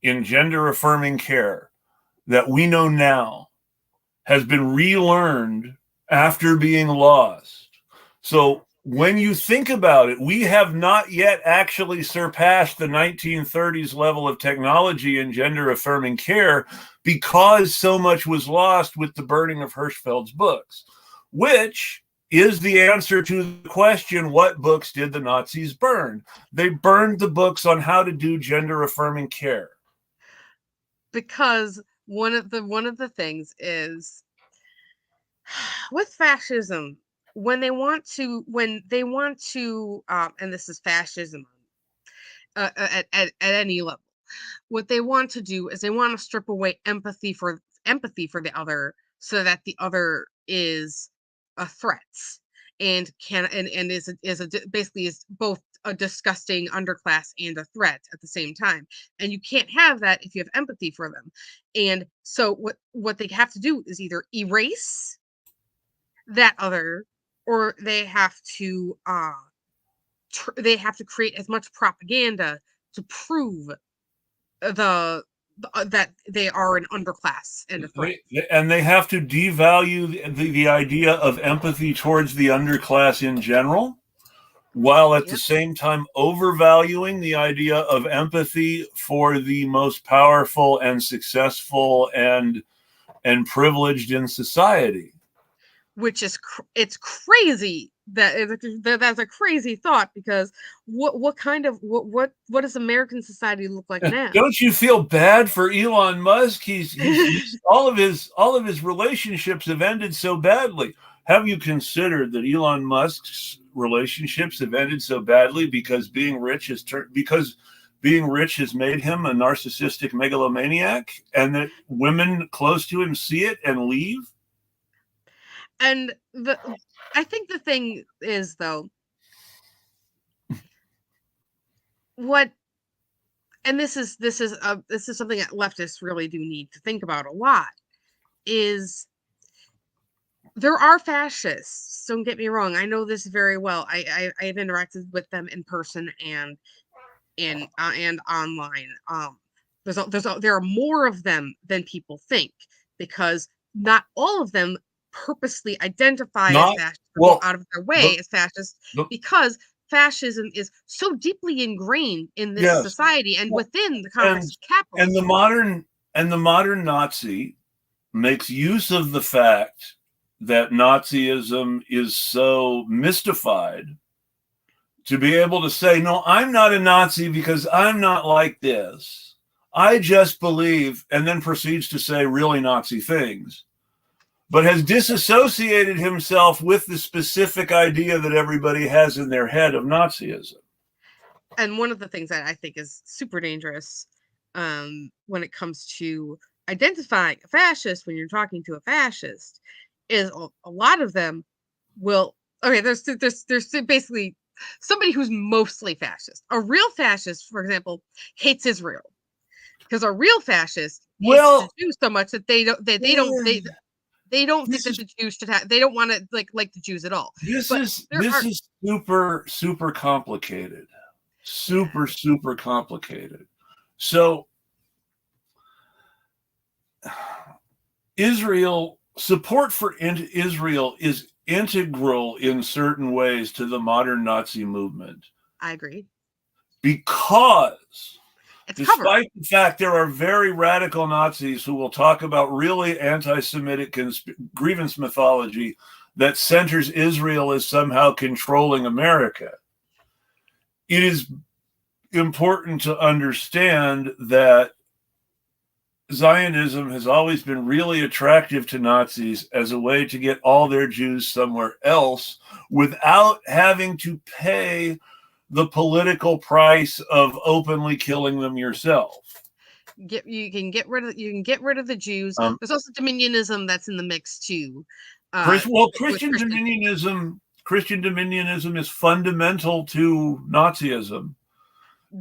in gender affirming care that we know now has been relearned after being lost. So when you think about it, we have not yet actually surpassed the 1930s level of technology in gender affirming care because so much was lost with the burning of Hirschfeld's books, which is the answer to the question, what books did the Nazis burn? They burned the books on how to do gender affirming care. Because one of the things is with fascism, when they want to and this is fascism at any level, what they want to do is they want to strip away empathy for the other, so that the other is a threat and can and basically is both a disgusting underclass and a threat at the same time, and you can't have that if you have empathy for them. And so what they have to do is either erase that other, or they have to create as much propaganda to prove that they are an underclass and a threat. And they have to devalue the idea of empathy towards the underclass in general, while at the Yep. same time overvaluing the idea of empathy for the most powerful and successful and privileged in society. Which is it's crazy that's a crazy thought, because what kind of what does American society look like now? Don't you feel bad for Elon Musk? He's all of his relationships have ended so badly. Have you considered that Elon Musk's relationships have ended so badly because being rich has made him a narcissistic megalomaniac, and that women close to him see it and leave? And I think the thing is, though, what and this is something that leftists really do need to think about a lot, is there are fascists. Don't get me wrong. I know this very well. I've interacted with them in person and online. There are more of them than people think, because not all of them purposely identify as Not fascists or go well. out of their The, way as fascists, the, because fascism is so deeply ingrained in this yes, society and within the and context of and the capitalism. modern Nazi makes use of the fact that Nazism is so mystified to be able to say, no, I'm not a Nazi because I'm not like this. I just believe, and then proceeds to say really Nazi things, but has disassociated himself with the specific idea that everybody has in their head of Nazism. And one of the things that I think is super dangerous, when it comes to identifying a fascist when you're talking to a fascist, is a lot of them will. Okay, there's basically somebody who's mostly fascist. A real fascist, for example, hates Israel, because a real fascist hates the Well, Jews so much that they don't think this that is the Jews should have. They don't want to like the Jews at all. But there this are is super complicated. Super complicated. So Israel support for Israel is integral in certain ways to the modern Nazi movement. I agree. Because It's cover. despite the fact there are very radical Nazis who will talk about really anti-Semitic grievance mythology that centers Israel as somehow controlling America, it is important to understand that Zionism has always been really attractive to Nazis as a way to get all their Jews somewhere else without having to pay the political price of openly killing them yourself. You can get rid of the Jews. There's also dominionism that's in the mix too. Christian dominionism is fundamental to Nazism.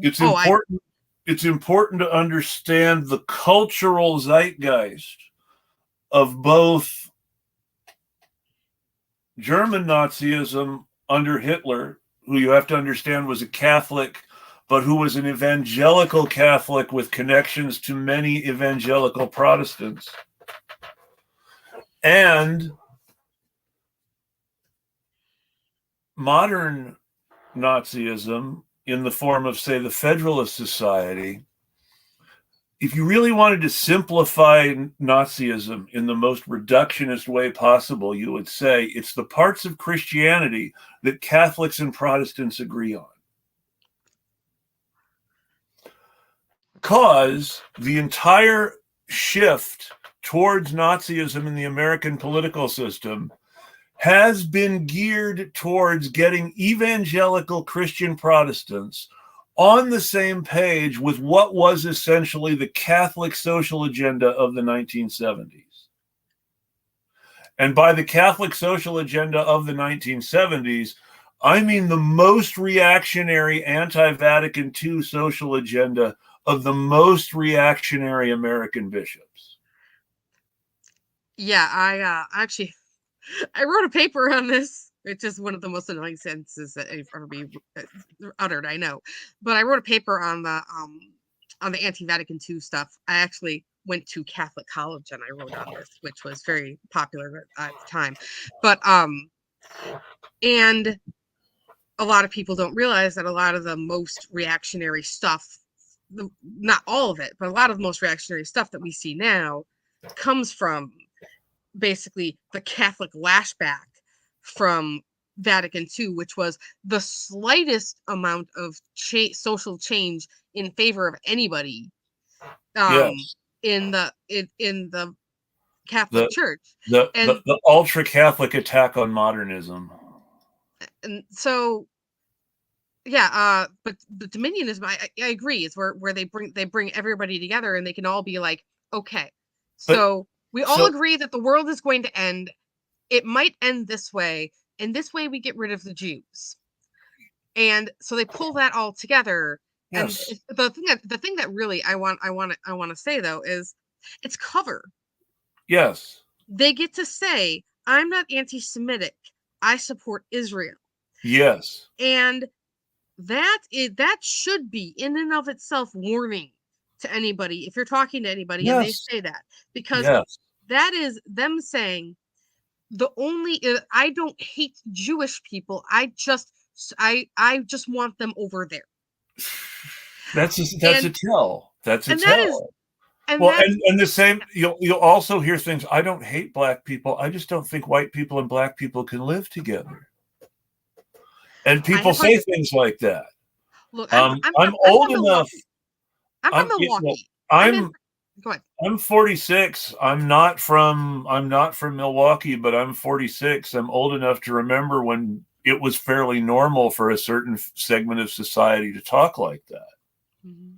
It's important. It's important to understand the cultural zeitgeist of both German Nazism under Hitler, who you have to understand was a Catholic, but who was an evangelical Catholic with connections to many evangelical Protestants, and modern Nazism in the form of, say, the Federalist Society. If you really wanted to simplify Nazism in the most reductionist way possible, you would say it's the parts of Christianity that Catholics and Protestants agree on. Because the entire shift towards Nazism in the American political system has been geared towards getting evangelical Christian Protestants on the same page with what was essentially the Catholic social agenda of the 1970s. And by the Catholic social agenda of the 1970s, I mean the most reactionary anti-Vatican II social agenda of the most reactionary American bishops. Yeah, I wrote a paper on this. It's just one of the most annoying sentences that I've ever been uttered, I know. But I wrote a paper on the anti-Vatican II stuff. I actually went to Catholic college and I wrote on this, which was very popular at the time. But and a lot of people don't realize that a lot of the most reactionary stuff, not all of it, but a lot of the most reactionary stuff that we see now comes from basically the Catholic lashback from Vatican II, which was the slightest amount of social change in favor of anybody Yes. in the Catholic Church. The ultra-Catholic attack on modernism. And so but the dominionism, I agree, is where they bring everybody together and they can all be like, okay, so we all agree that the world is going to end. It might end this way, and this way we get rid of the Jews. And so they pull that all together. Yes. And the thing that really I want to say though is it's cover. Yes. They get to say, I'm not anti-Semitic. I support Israel. Yes. And that should be in and of itself warning to anybody if you're talking to anybody and they say that, because that is them saying I don't hate Jewish people. I just want them over there. That's a tell. That's a tell. And the same, you'll also hear things. I don't hate black people. I just don't think white people and black people can live together. And people say things like that. Look, I'm old enough. I'm from Milwaukee. Go ahead. I'm 46. I'm not from Milwaukee, but I'm 46. I'm old enough to remember when it was fairly normal for a certain segment of society to talk like that. Mm-hmm.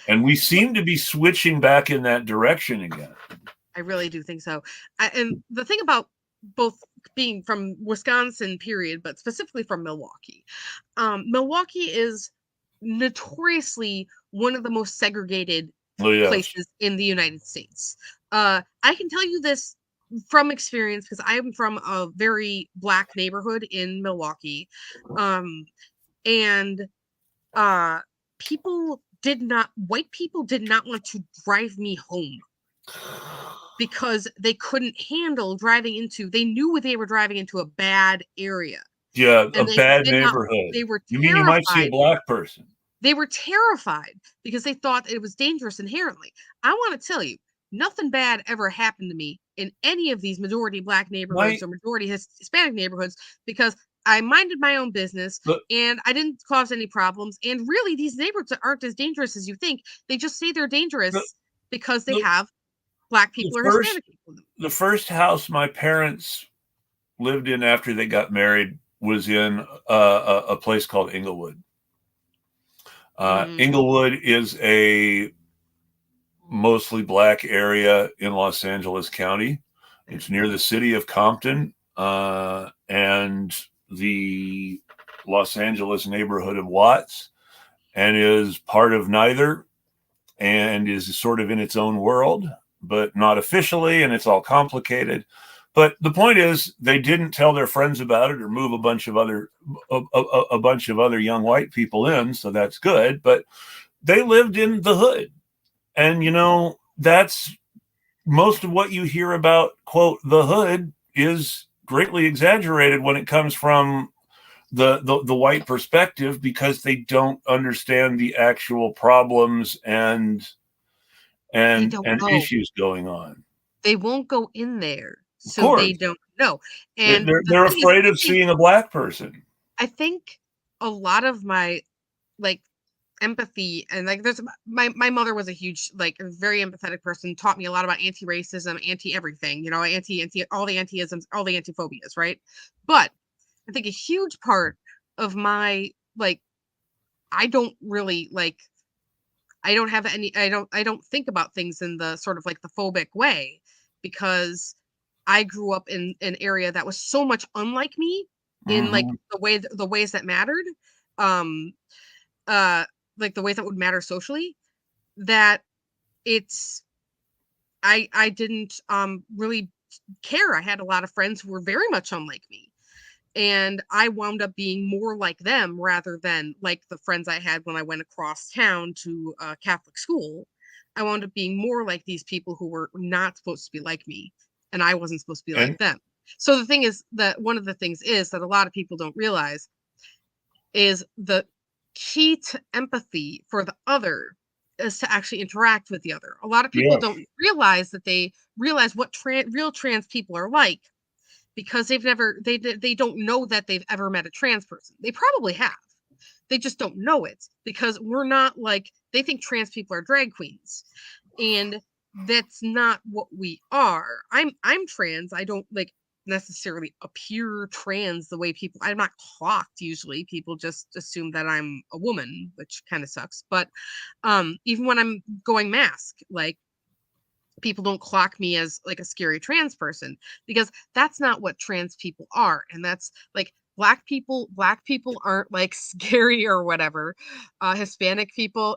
And we seem to be switching back in that direction again. I really do think so. And the thing about both being from Wisconsin, period, but specifically from Milwaukee, Milwaukee is notoriously one of the most segregated places in the United States. I can tell you this from experience because I am from a very black neighborhood in Milwaukee, and white people did not want to drive me home. because they couldn't handle driving into, they knew they were driving into a bad area. Yeah, a And they bad did not, neighborhood. they were You mean you might see a terrified. black person? They were terrified because they thought it was dangerous inherently. I want to tell you, nothing bad ever happened to me in any of these majority black neighborhoods Might or majority Hispanic neighborhoods because I minded my own business the and I didn't cause any problems. And really, these neighborhoods aren't as dangerous as you think. They just say they're the dangerous because they the, have black the people or first Hispanic people in them. the first house my parents lived in after they got married was in a place called Inglewood. Mm-hmm. Inglewood is a mostly black area in Los Angeles County. It's near the city of Compton and the Los Angeles neighborhood of Watts, and is part of neither, and is sort of in its own world, but not officially, and it's all complicated. But the point is, they didn't tell their friends about it or move a bunch of other young white people in, so that's good. But they lived in the hood, and that's most of what you hear about, quote, the hood is greatly exaggerated when it comes from the white perspective, because they don't understand the actual problems and They don't know. issues going on. They won't go in there, Of so they course, don't know. And they're the they're thing is, afraid of seeing a black person. I think a lot of my like empathy and like there's my mother was a huge like a very empathetic person, taught me a lot about anti-racism, anti-everything, anti all the anti-isms, all the anti-phobias, right? But I think a huge part of my like I don't really like I don't have any I don't think about things in the sort of like the phobic way because I grew up in an area that was so much unlike me in like Mm-hmm. the ways that mattered. Um uh like the ways that would matter socially that it's I didn't really care. I had a lot of friends who were very much unlike me. And I wound up being more like them rather than like the friends I had when I went across town to Catholic school. I wound up being more like these people who were not supposed to be like me, and I wasn't supposed to be like And them. So the thing is that one of the things is that a lot of people don't realize is the key to empathy for the other is to actually interact with the other. A lot of people yes, don't realize that they realize what real trans people are like because they don't know that they've ever met a trans person. They probably have. They just don't know it because we're not like they think trans people are drag queens. And that's not what we are. I'm trans. I don't like necessarily appear trans the way people I'm not clocked usually. People just assume that I'm a woman, which kind of sucks. But even when I'm going mask, like people don't clock me as like a scary trans person because that's not what trans people are. And that's like black people aren't like scary or whatever. Hispanic people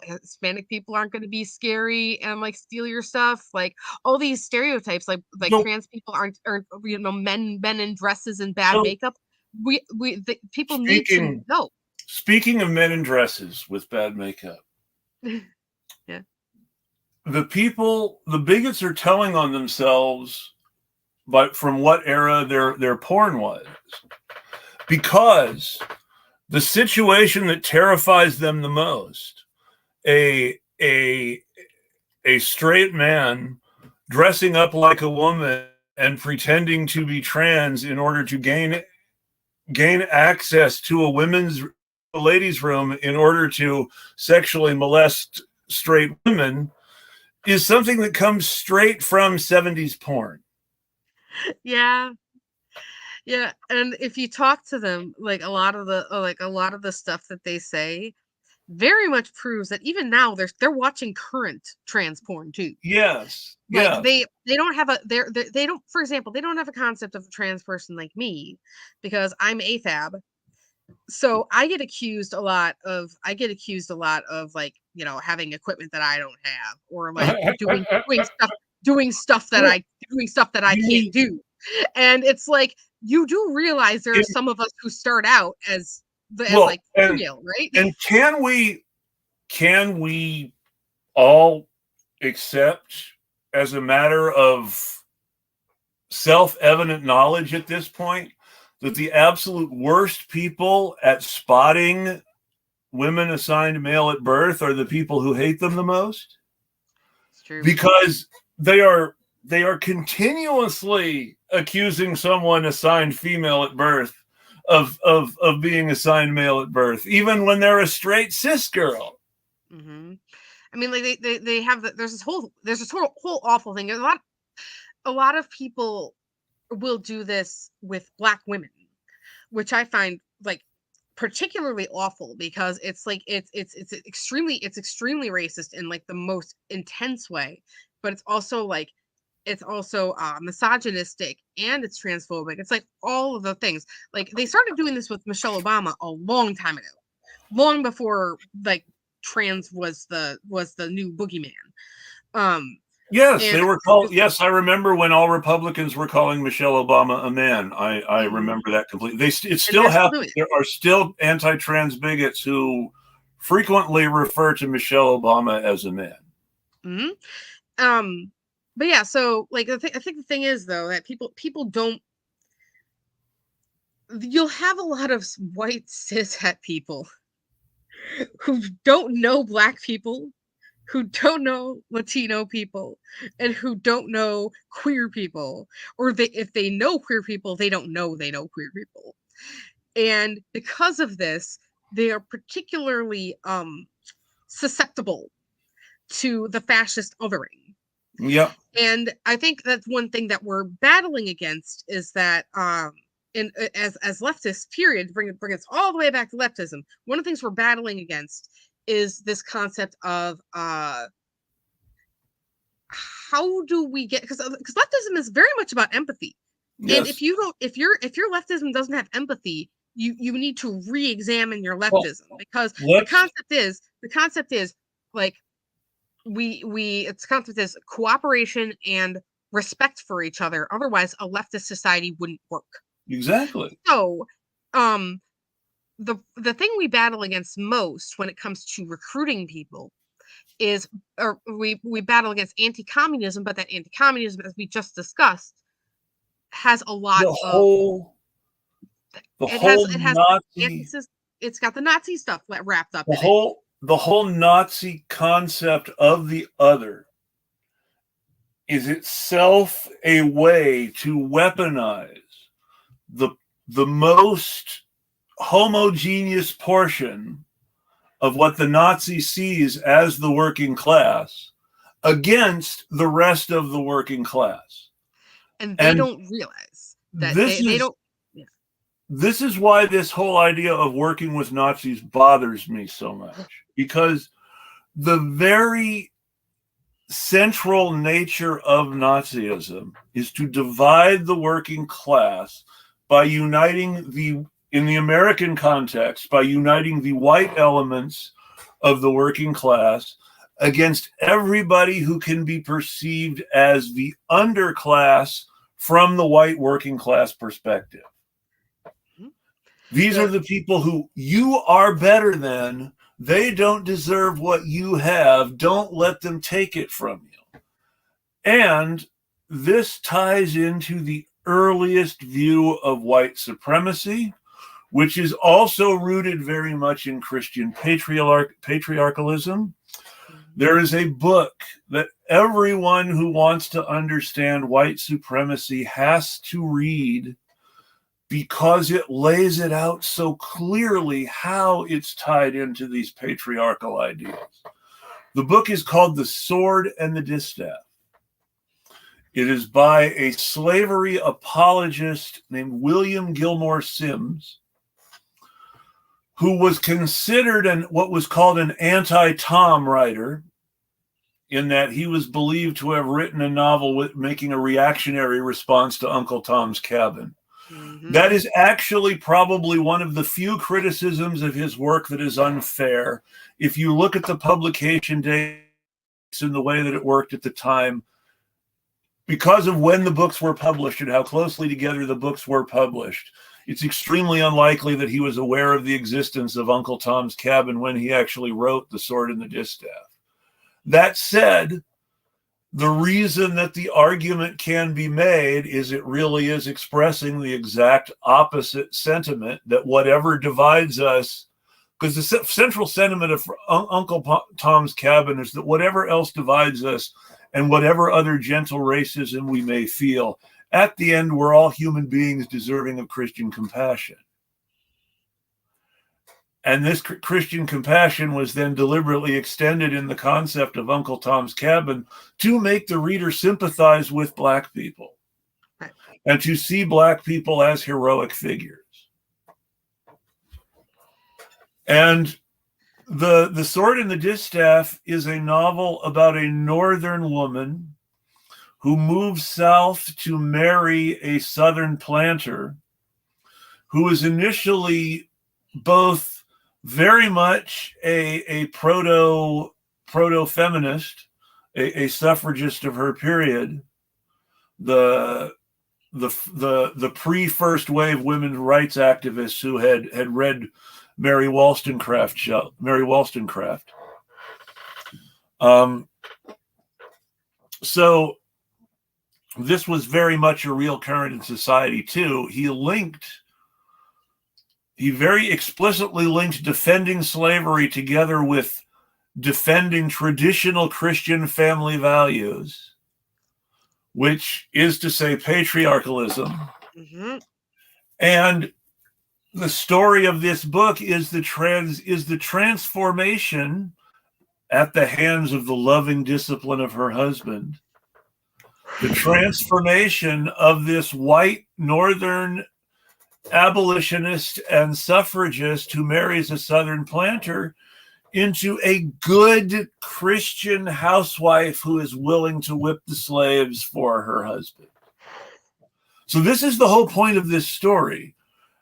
aren't going to be scary and like steal your stuff. Like all these stereotypes, like so trans people aren't men in dresses and bad so makeup. People need to speaking know. speaking of men in dresses with bad makeup, Yeah. the bigots are telling on themselves, but from what era their porn was, because the situation that terrifies them the most, a a a straight man dressing up like a woman and pretending to be trans in order to gain access to a ladies room in order to sexually molest straight women, is something that comes straight from 70s porn. Yeah. Yeah, and if you talk to them, like a lot of the stuff that they say very much proves that even now they're watching current trans porn too. Yes, Like yes. they don't have a they don't, for example, they don't have a concept of a trans person like me because I'm AFAB. So I get accused a lot of like, having equipment that I don't have or like Well, doing stuff that I you can't mean do. And it's like you do realize there are in, some of us who start out as well, like female, right? and can we all accept as a matter of self-evident knowledge at this point that the absolute worst people at spotting women assigned male at birth are the people who hate them the most? It's true. Because they are continuously accusing someone assigned female at birth of being assigned male at birth, even when they're a straight cis girl. Mm-hmm. I mean, like they have there's this whole awful thing. A lot of people will do this with Black women, which I find like particularly awful, because it's like it's extremely racist in like the most intense way, but it's also misogynistic, and it's transphobic. It's like all of the things. Like, they started doing this with Michelle Obama a long time ago, long before like trans was the new boogeyman. Yes, And they were called. Yes, I remember when all Republicans were calling Michelle Obama a man. I remember that completely. It still happens. There are still anti-trans bigots who frequently refer to Michelle Obama as a man. Mm-hmm. But yeah, so like I think the thing is, though, that people don't. You'll have a lot of white cishet people who don't know Black people, who don't know Latino people, and who don't know queer people, or if they know queer people, they don't know queer people. And because of this, they are particularly susceptible to the fascist othering. Yep. And I think that's one thing that we're battling against, is that as leftists, period, bring us all the way back to leftism. One of the things we're battling against is this concept of how do we get, because leftism is very much about empathy. Yes. And if your leftism doesn't have empathy, you need to re-examine your leftism, because the concept is like its concept is cooperation and respect for each other. Otherwise, a leftist society wouldn't work. Exactly. So, the thing we battle against most when it comes to recruiting people is, or we battle against anti-communism, but that anti-communism, as we just discussed, has a lot it's got the Nazi stuff wrapped up in it. The whole Nazi concept of the other is itself a way to weaponize the most homogeneous portion of what the Nazi sees as the working class against the rest of the working class. And they don't realize that they don't. Yeah. This is why this whole idea of working with Nazis bothers me so much, because the very central nature of Nazism is to divide the working class by uniting in the American context, by uniting the white elements of the working class against everybody who can be perceived as the underclass from the white working class perspective. These are the people who you are better than. They don't deserve what you have. Don't let them take it from you. And this ties into the earliest view of white supremacy, which is also rooted very much in Christian patriarchalism. There is a book that everyone who wants to understand white supremacy has to read, because it lays it out so clearly how it's tied into these patriarchal ideas. The book is called The Sword and the Distaff. It is by a slavery apologist named William Gilmore Simms, who was considered what was called an anti-Tom writer, in that he was believed to have written a novel making a reactionary response to Uncle Tom's Cabin. Mm-hmm. That is actually probably one of the few criticisms of his work that is unfair. If you look at the publication dates and the way that it worked at the time, because of when the books were published and how closely together the books were published, it's extremely unlikely that he was aware of the existence of Uncle Tom's Cabin when he actually wrote The Sword and the Distaff. That said, the reason that the argument can be made is it really is expressing the exact opposite sentiment, that whatever divides us, because the central sentiment of Uncle Tom's Cabin is that whatever else divides us and whatever other gentle racism we may feel, at the end, we're all human beings deserving of Christian compassion. And this Christian compassion was then deliberately extended in the concept of Uncle Tom's Cabin to make the reader sympathize with Black people and to see Black people as heroic figures. And the Sword and the Distaff is a novel about a Northern woman who moves south to marry a Southern planter who is initially both very much a proto-feminist, a suffragist of her period, the pre-first wave women's rights activists who had read Mary Wollstonecraft. So this was very much a real current in society too. He very explicitly linked defending slavery together with defending traditional Christian family values, which is to say patriarchalism. Mm-hmm. And the story of this book is the transformation at the hands of the loving discipline of her husband, the transformation of this white Northern abolitionist and suffragist who marries a Southern planter into a good Christian housewife who is willing to whip the slaves for her husband. So this is the whole point of this story,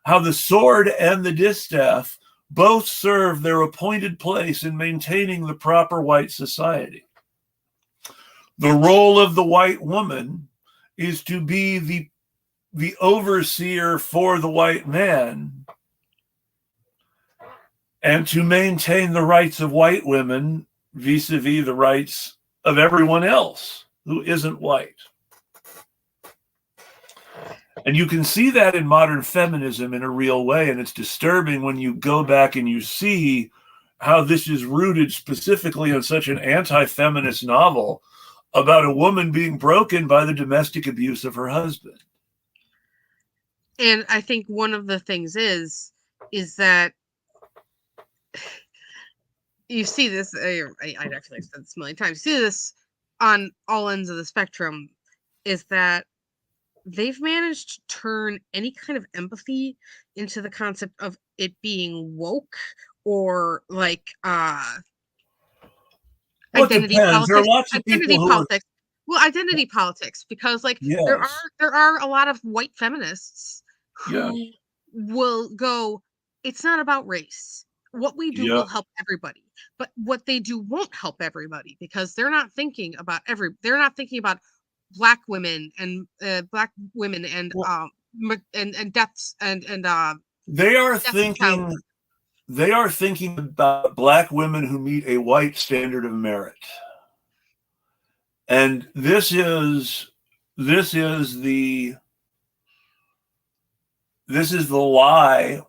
how the Sword and the Distaff both serve their appointed place in maintaining the proper white society. The role of the white woman is to be the overseer for the white man and to maintain the rights of white women vis-a-vis the rights of everyone else who isn't white. And you can see that in modern feminism in a real way, and it's disturbing when you go back and you see how this is rooted specifically in such an anti-feminist novel about a woman being broken by the domestic abuse of her husband. And I think one of the things is that you see this, I'd actually said this a million times, you see this on all ends of the spectrum, is that they've managed to turn any kind of empathy into the concept of it being woke or like identity politics. There are lots of identity people politics. Well, identity politics, because like yes. there are a lot of white feminists who Yes. will go, it's not about race. What we do will help everybody, but what they do won't help everybody because they're not thinking about Black women and and deaths and they are thinking about Black women who meet a white standard of merit. And this is the lie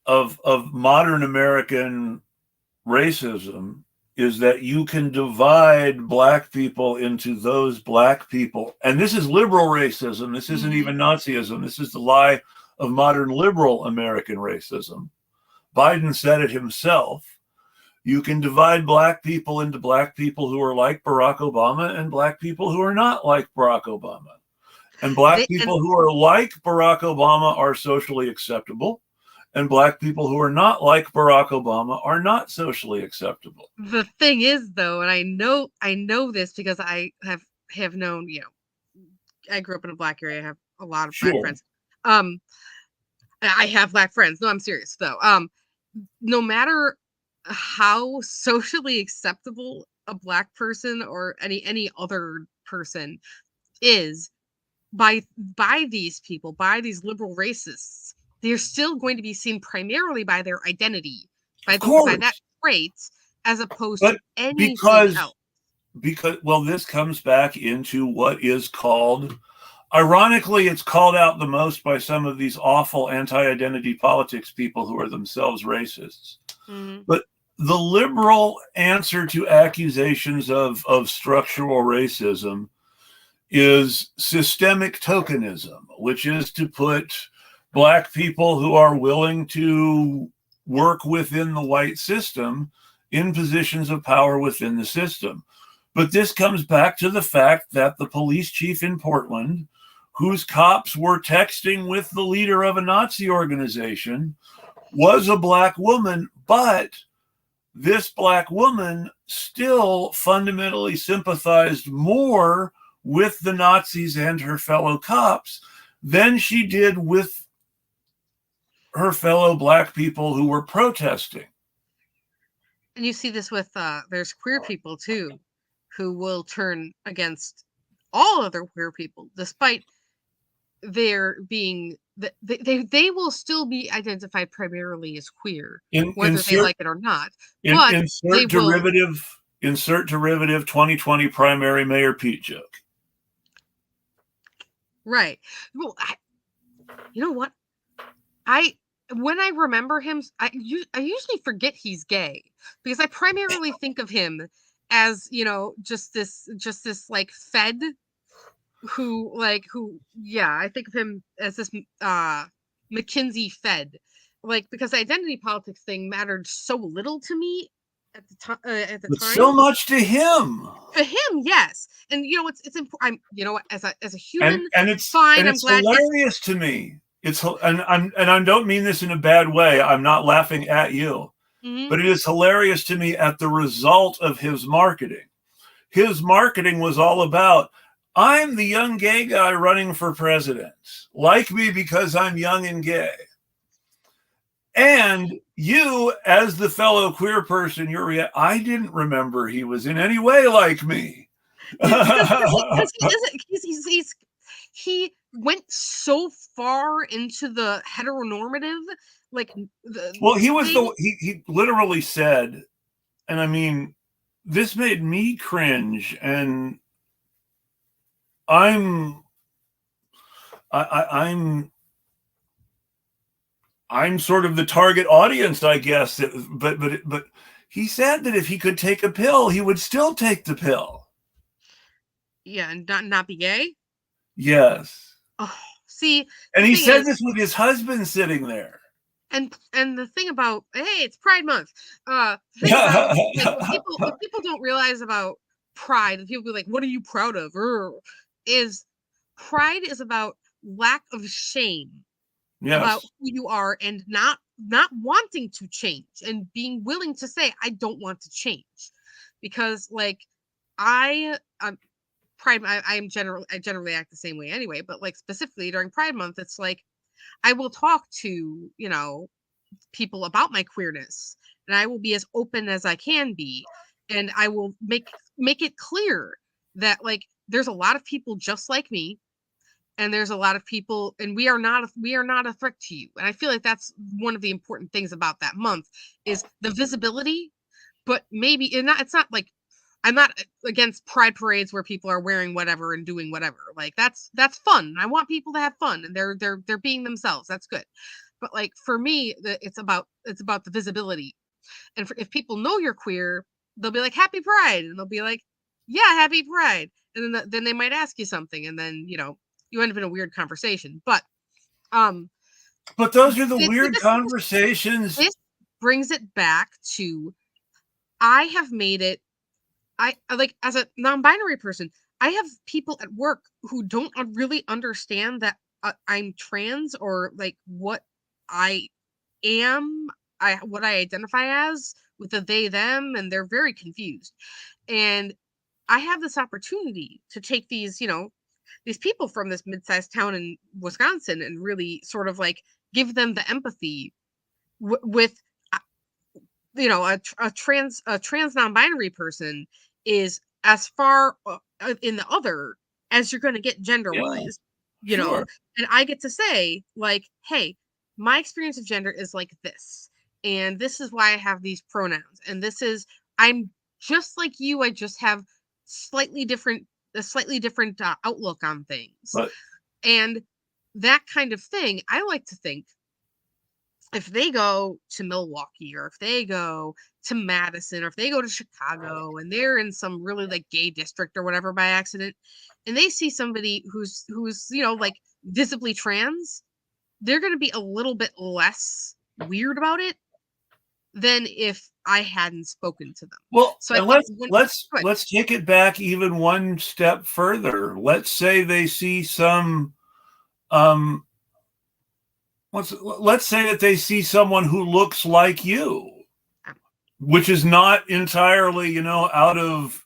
of modern American racism, is that you can divide Black people into those Black people. And this is liberal racism. This isn't even Nazism. This is the lie of modern liberal American racism. Biden said it himself. You can divide Black people into Black people who are like Barack Obama and Black people who are not like Barack Obama. And Black people who are like Barack Obama are socially acceptable. And Black people who are not like Barack Obama are not socially acceptable. The thing is, though, and I know this because I have known, I grew up in a Black area. I have a lot of Black friends. I have Black friends. No, I'm serious though. No matter how socially acceptable a Black person or any other person is by these people, by these liberal racists, they're still going to be seen primarily by their identity, by that trait, as opposed to anything else. because, well, this comes back into what is called, ironically, it's called out the most by some of these awful anti-identity politics people who are themselves racists. Mm-hmm. But the liberal answer to accusations of structural racism is systemic tokenism, which is to put Black people who are willing to work within the white system in positions of power within the system. But this comes back to the fact that the police chief in Portland, whose cops were texting with the leader of a Nazi organization, was a Black woman, but this Black woman still fundamentally sympathized more with the Nazis and her fellow cops than she did with her fellow Black people who were protesting. And you see this with there's queer people too, who will turn against all other queer people, despite their being they will still be identified primarily as queer, whether they like it or not. But they will insert derivative 2020 primary Mayor Pete joke. Right. Well, you know what? When I remember him, I usually forget he's gay, because I primarily think of him as, just this like Fed who I think of him as this McKinsey Fed, like, because the identity politics thing mattered so little to me at the time. But so much to him. For him, yes. And it's important. As a human, and it's fine. And I'm it's glad hilarious to me. I don't mean this in a bad way. I'm not laughing at you, but it is hilarious to me at the result of his marketing. His marketing was all about, I'm the young gay guy running for president. Like me because I'm young and gay. And you, as the fellow queer person, I didn't remember he was in any way like me. He went so far into the heteronormative, he literally said, and I mean, this made me cringe, and I'm sort of the target audience, I guess. But he said that if he could take a pill, he would still take the pill. Yeah, and not be gay. Yes. Oh, see, and he said this with his husband sitting there. And the thing about, hey, it's Pride Month. The thing about, what people don't realize about Pride, and people be like, "What are you proud of?" Is Pride is about lack of shame about who you are, and not wanting to change, and being willing to say, "I don't want to change," because I generally act the same way anyway, but specifically during Pride Month, it's I will talk to, people about my queerness, and I will be as open as I can be, and I will make it clear that there's a lot of people just like me, and there's a lot of people, and we are not a threat to you. And I feel like that's one of the important things about that month, is the visibility. But maybe it's not I'm not against pride parades where people are wearing whatever and doing whatever. That's fun. I want people to have fun, and they're being themselves. That's good. But for me, it's about the visibility. And if people know you're queer, they'll be like, "Happy Pride," and they'll be like, "Yeah, Happy Pride." And then they might ask you something, and then you end up in a weird conversation. But those are the weird conversations. This brings it back to, I have made it. I as a non-binary person, I have people at work who don't really understand that I'm trans, or what I am, what I identify as with the they them, and they're very confused. And I have this opportunity to take these people from this mid-sized town in Wisconsin and really sort of give them the empathy with a trans non-binary person is as far in the other as you're going to get gender-wise. Sure. And I get to say, hey, my experience of gender is like this, and this is why I have these pronouns, and this is, I'm just like you, I just have slightly different outlook on things. But And that kind of thing, I like to think, if they go to Milwaukee, or if they go to Madison, or if they go to Chicago and they're in some really like gay district or whatever by accident, and they see somebody who's like visibly trans, they're going to be a little bit less weird about it than if I hadn't spoken to them. Well, So I and think let's take it back even one step further. Let's say they see some let's say that they see someone who looks like you, which is not entirely, out of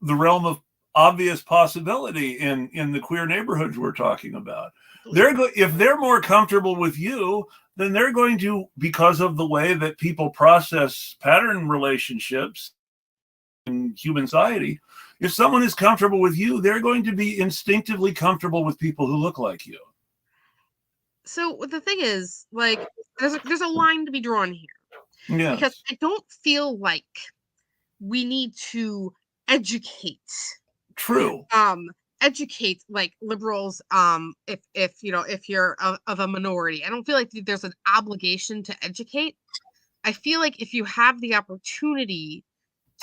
the realm of obvious possibility in the queer neighborhoods we're talking about. If they're more comfortable with you, then they're going to, because of the way that people process pattern relationships in human society, if someone is comfortable with you, they're going to be instinctively comfortable with people who look like you. So the thing is, like, there's a line to be drawn here. Yes. Because I don't feel like we need to educate. True. Educate like liberals. If you're of a minority, I don't feel like there's an obligation to educate. I feel like if you have the opportunity,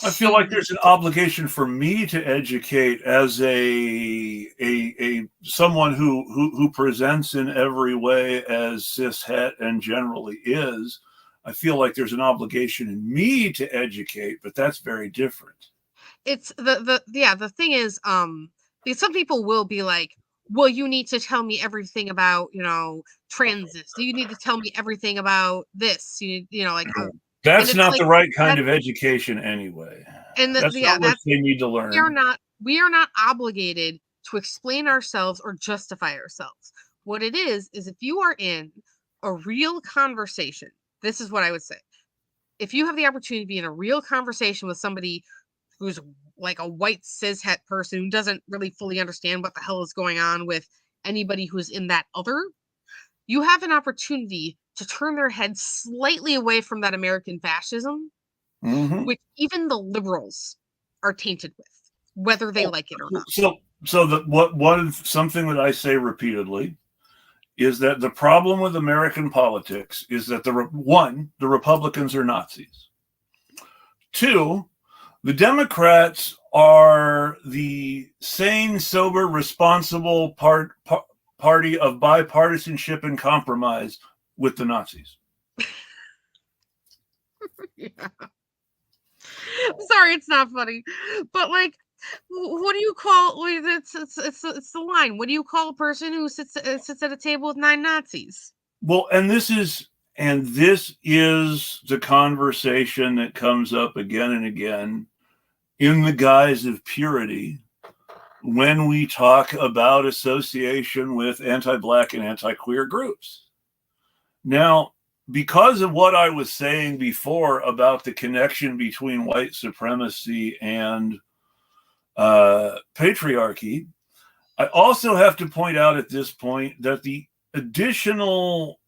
I feel like there's an obligation for me to educate as a someone who presents in every way as cishet and generally is. I feel like there's an obligation in me to educate, but that's very different. It's the thing is, because some people will be like, well, you need to tell me everything about, transit. You need to tell me everything about this. That's not like, the right kind of education anyway. And that's not what they need to learn. We are not obligated to explain ourselves or justify ourselves. What it is if you are in a real conversation, this is what I would say. If you have the opportunity to be in a real conversation with somebody who's like a white cishet person who doesn't really fully understand what the hell is going on with anybody who's in that other, you have an opportunity to turn their head slightly away from that American fascism, which even the liberals are tainted with, whether they like it or not. So something that I say repeatedly is that the problem with American politics is that the Republicans are Nazis. 2, the Democrats are the sane, sober, responsible party of bipartisanship and compromise with the Nazis. Yeah. I'm sorry, it's not funny, but like, what do you call? It's the line. What do you call a person who sits at a table with 9 Nazis? Well, and this is the conversation that comes up again and again in the guise of purity when we talk about association with anti-Black and anti-queer groups. Now, because of what I was saying before about the connection between white supremacy and patriarchy, I also have to point out at this point that the additional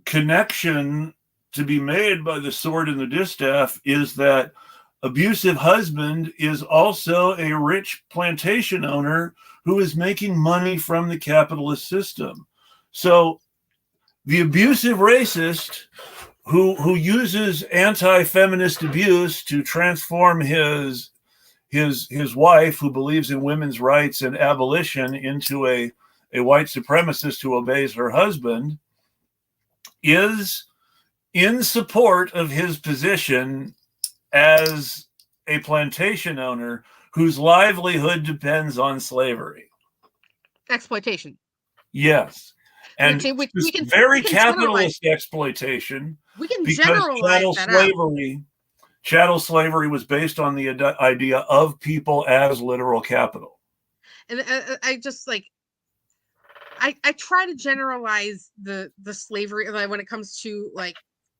connection to be made by the sword and the distaff is that abusive husband is also a rich plantation owner who is making money from the capitalist system. So the abusive racist who uses anti-feminist abuse to transform his wife, who believes in women's rights and abolition, into a white supremacist who obeys her husband, is in support of his position as a plantation owner whose livelihood depends on slavery. Exploitation. Yes. And we can capitalist exploitation. We can generalize that chattel slavery was based on the idea of people as literal capital. And I just like, I try to generalize the slavery when it comes to like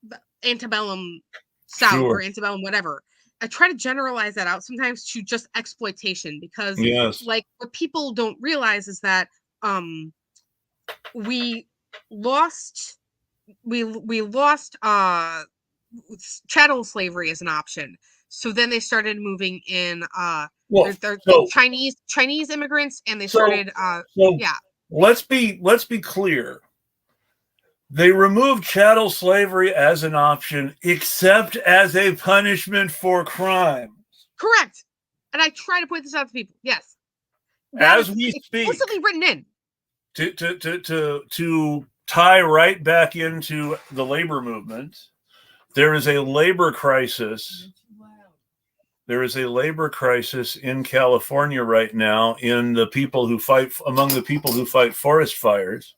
the antebellum South or antebellum whatever. I try to generalize that out sometimes to just exploitation, because like what people don't realize is that we lost chattel slavery as an option. So then they started moving in Well, They're so Chinese immigrants, and they so started. so Yeah, let's be clear. They removed chattel slavery as an option, except as a punishment for crime. correct. And I try to point this out to people. Yes, that As is we speak, explicitly written in. to tie right back into the labor movement, there is a labor crisis. There is a labor crisis in California right now in the people who fight among the people who fight forest fires.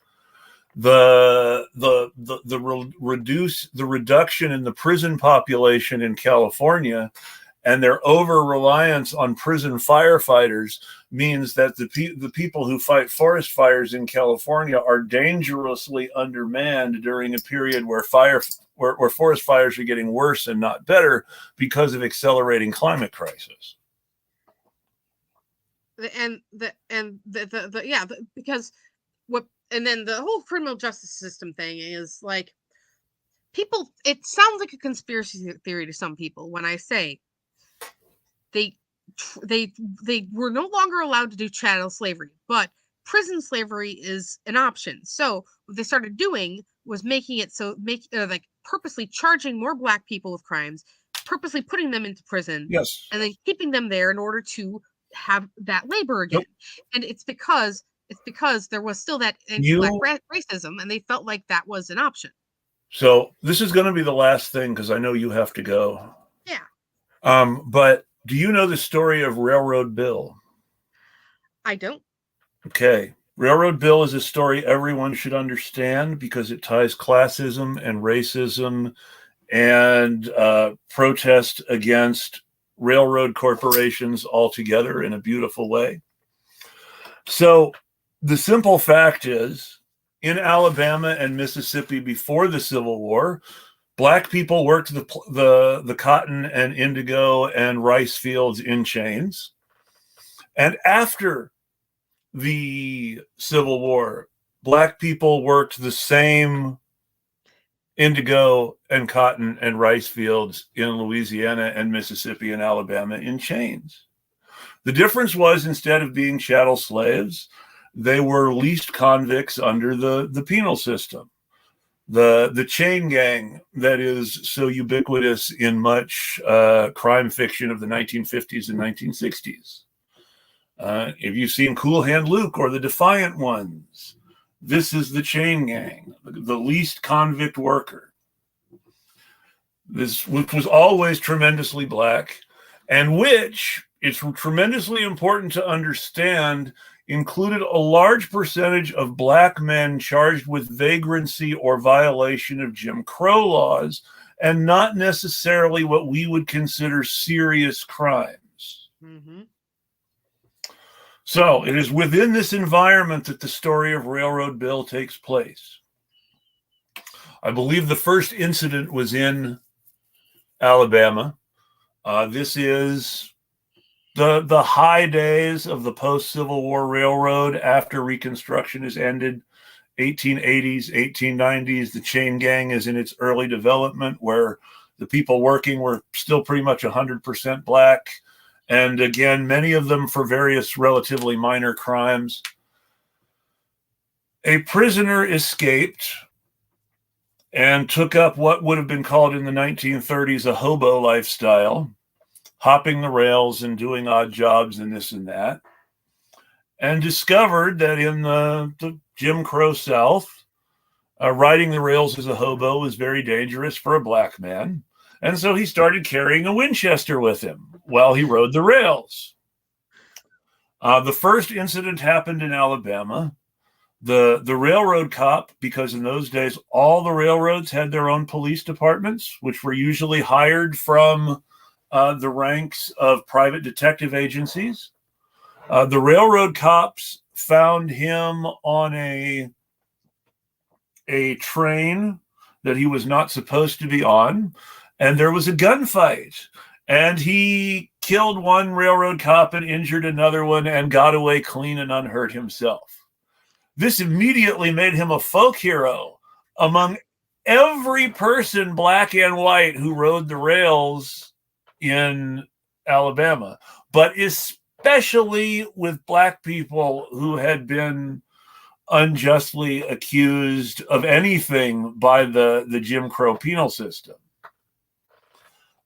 The reduction in the prison population in California and their over reliance on prison firefighters means that the people who fight forest fires in California are dangerously undermanned during a period where forest fires are getting worse and not better because of accelerating climate crisis. Because what, and then the whole criminal justice system thing is like, people, it sounds like a conspiracy theory to some people when I say they were no longer allowed to do chattel slavery, but prison slavery is an option. So what they started doing was making it so like purposely charging more Black people with crimes, purposely putting them into prison, Yes. and then keeping them there in order to have that labor again. Nope. And it's because there was still that anti-Black racism, and they felt like that was an option. So this is going to be the last thing because I know you have to go. Yeah. But do you know the story of Railroad Bill? I don't. Okay. Railroad Bill is a story everyone should understand because it ties classism and racism and protest against railroad corporations all together in a beautiful way. So the simple fact is, in Alabama and Mississippi before the Civil War, Black people worked the cotton and indigo and rice fields in chains. And after the Civil War, Black people worked the same indigo and cotton and rice fields in Louisiana and Mississippi and Alabama in chains. The difference was, instead of being chattel slaves, they were leased convicts under the penal system. The chain gang that is so ubiquitous in much crime fiction of the 1950s and 1960s. If you've seen Cool Hand Luke or the Defiant Ones, this is the chain gang, the least convict worker. This, which was always tremendously Black, and which, it's tremendously important to understand, included a large percentage of Black men charged with vagrancy or violation of Jim Crow laws, and not necessarily what we would consider serious crimes. Mm-hmm. So it is within this environment that the story of Railroad Bill takes place. I believe the first incident was in Alabama. This is the high days of the post-Civil War Railroad after Reconstruction is ended, 1880s, 1890s. The chain gang is in its early development, where the people working were still pretty much 100% Black. And again, many of them for various relatively minor crimes. A prisoner escaped and took up what would have been called in the 1930s a hobo lifestyle, hopping the rails and doing odd jobs and this and that, and discovered that in the Jim Crow South, riding the rails as a hobo was very dangerous for a Black man. And so he started carrying a Winchester with him while he rode the rails. The first incident happened in Alabama. The railroad cop, because in those days all the railroads had their own police departments, which were usually hired from the ranks of private detective agencies. The railroad cops found him on a train that he was not supposed to be on, and there was a gunfight, and he killed one railroad cop and injured another one and got away clean and unhurt himself. This immediately made him a folk hero among every person, Black and white, who rode the rails in Alabama, but especially with black people who had been unjustly accused of anything by the Jim Crow penal system.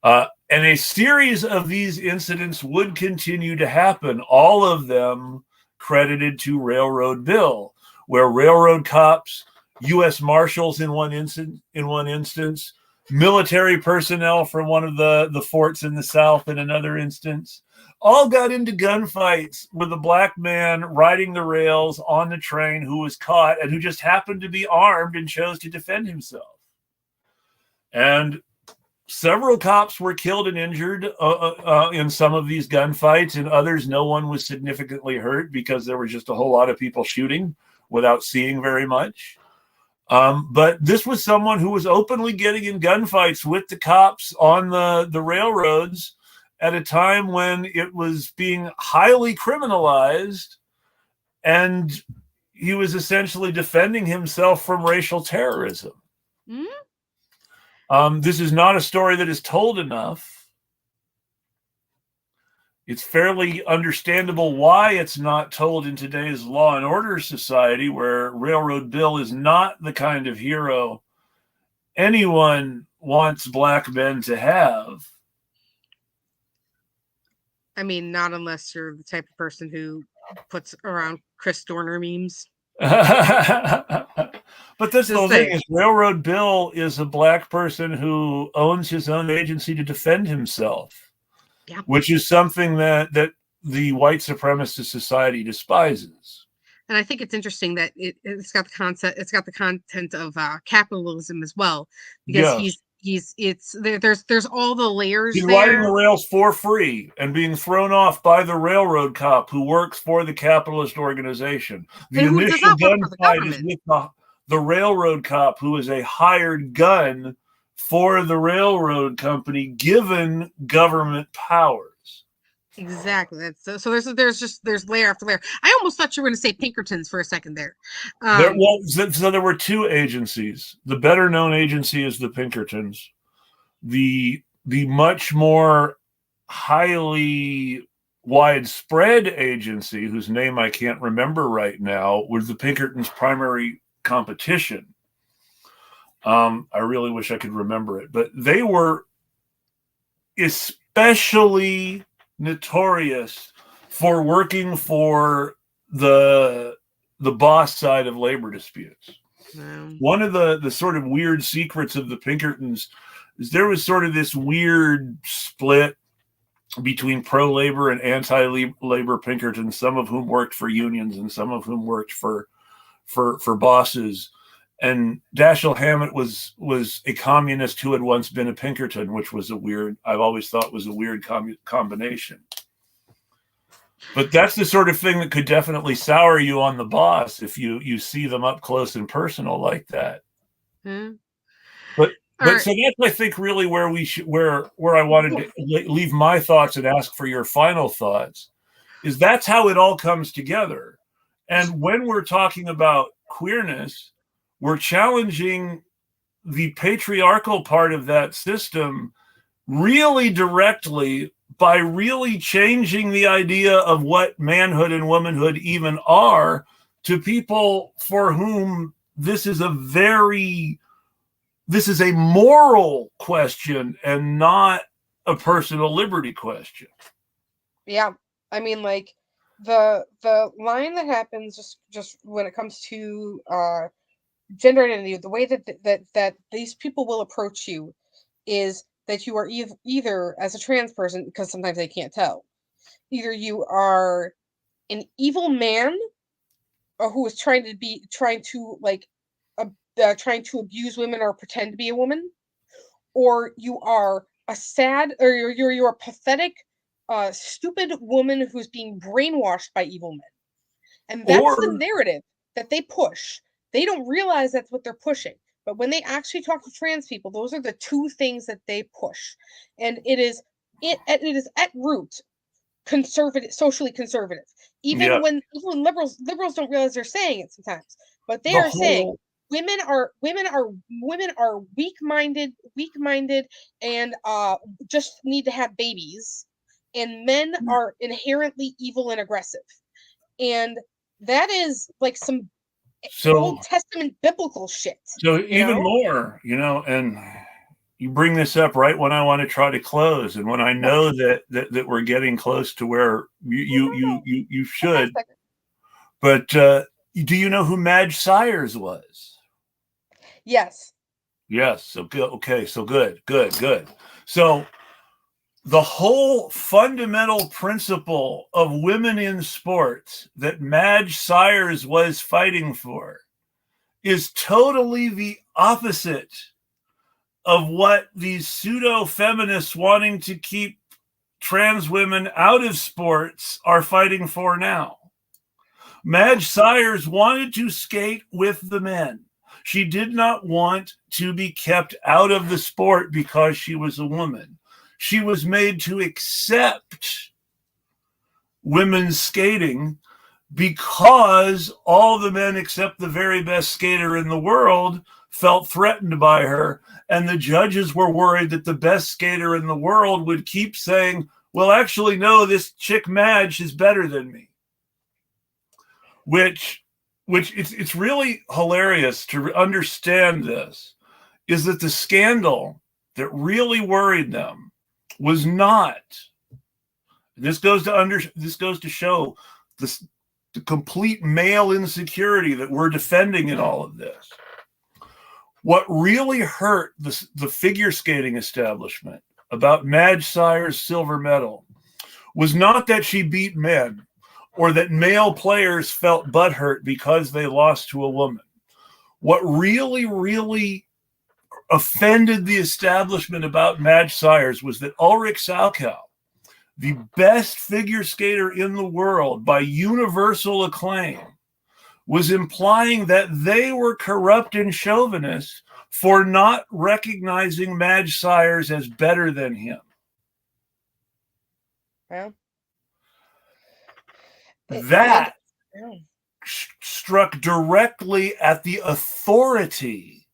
And a series of these incidents would continue to happen, all of them credited to Railroad Bill, where railroad cops, U.S. Marshals in one instance, military personnel from one of the forts in the South in another instance, all got into gunfights with a black man riding the rails on the train who was caught and who just happened to be armed and chose to defend himself. And several cops were killed and injured in some of these gunfights. In others, no one was significantly hurt because there were just a whole lot of people shooting without seeing very much. But this was someone who was openly getting in gunfights with the cops on the railroads at a time when it was being highly criminalized, and he was essentially defending himself from racial terrorism. Mm-hmm. This is not a story that is told enough. It's fairly understandable why it's not told in today's law and order society, where Railroad Bill is not the kind of hero anyone wants black men to have. I mean, not unless you're the type of person who puts around Chris Dorner memes. But that's the thing, is Railroad Bill is a black person who owns his own agency to defend himself, yeah, which is something that the white supremacist society despises. And I think it's interesting that it's got the content of capitalism as well, because yes. There's all the layers. He's riding the rails for free and being thrown off by the railroad cop who works for the capitalist organization. The initial gunfight is with the railroad cop, who is a hired gun for the railroad company, given government powers. Exactly. That's so. There's layer after layer. I almost thought you were going to say Pinkertons for a second there. So there were two agencies. The better known agency is the Pinkertons. The much more highly widespread agency, whose name I can't remember right now, was the Pinkertons' primary competition. I really wish I could remember it, but they were especially notorious for working for the boss side of labor disputes. Wow. One of the sort of weird secrets of the Pinkertons is there was sort of this weird split between pro-labor and anti-labor Pinkertons, some of whom worked for unions and some of whom worked for bosses. And Dashiell Hammett was a communist who had once been a Pinkerton, which was I've always thought was a weird combination. But that's the sort of thing that could definitely sour you on the boss if you see them up close and personal like that. Mm-hmm. But so that's, I think, really where where I wanted to leave my thoughts and ask for your final thoughts, is that's how it all comes together. And when we're talking about queerness, we're challenging the patriarchal part of that system really directly by really changing the idea of what manhood and womanhood even are to people for whom this is a moral question and not a personal liberty question. Yeah. I mean, like, the line that happens just when it comes to gender identity, the way that these people will approach you is that you are either as a trans person, because sometimes they can't tell, either you are an evil man or who is trying to abuse women or pretend to be a woman, or you are a sad, or you're a pathetic, stupid woman who's being brainwashed by evil men. And that's the narrative that they push. They don't realize that's what they're pushing. But when they actually talk to trans people, those are the two things that they push. And it is at root conservative, socially conservative. Even when liberals don't realize they're saying it sometimes. But they are saying women are weak-minded and just need to have babies. and men are inherently evil and aggressive. And that is like some Old Testament biblical shit. So even more, and you bring this up right when I want to try to close, and when I know that we're getting close to where you should. But do you know who Madge Syers was? Yes. Yes. So good. Okay. So good. So the whole fundamental principle of women in sports that Madge Syers was fighting for is totally the opposite of what these pseudo-feminists wanting to keep trans women out of sports are fighting for now. Madge Syers wanted to skate with the men. She did not want to be kept out of the sport because she was a woman. She was made to accept women's skating because all the men except the very best skater in the world felt threatened by her. And the judges were worried that the best skater in the world would keep saying, well, actually, no, this chick Madge is better than me. Which it's really hilarious to understand this, is that the scandal that really worried them was not, this goes to show the complete male insecurity that we're defending in all of this. What really hurt the figure skating establishment about Madge Syers' silver medal was not that she beat men or that male players felt butthurt because they lost to a woman. What really, really offended the establishment about Madge Syers was that Ulrich Salchow, the best figure skater in the world by universal acclaim, was implying that they were corrupt and chauvinists for not recognizing Madge Syers as better than him. Well, that struck directly at the authority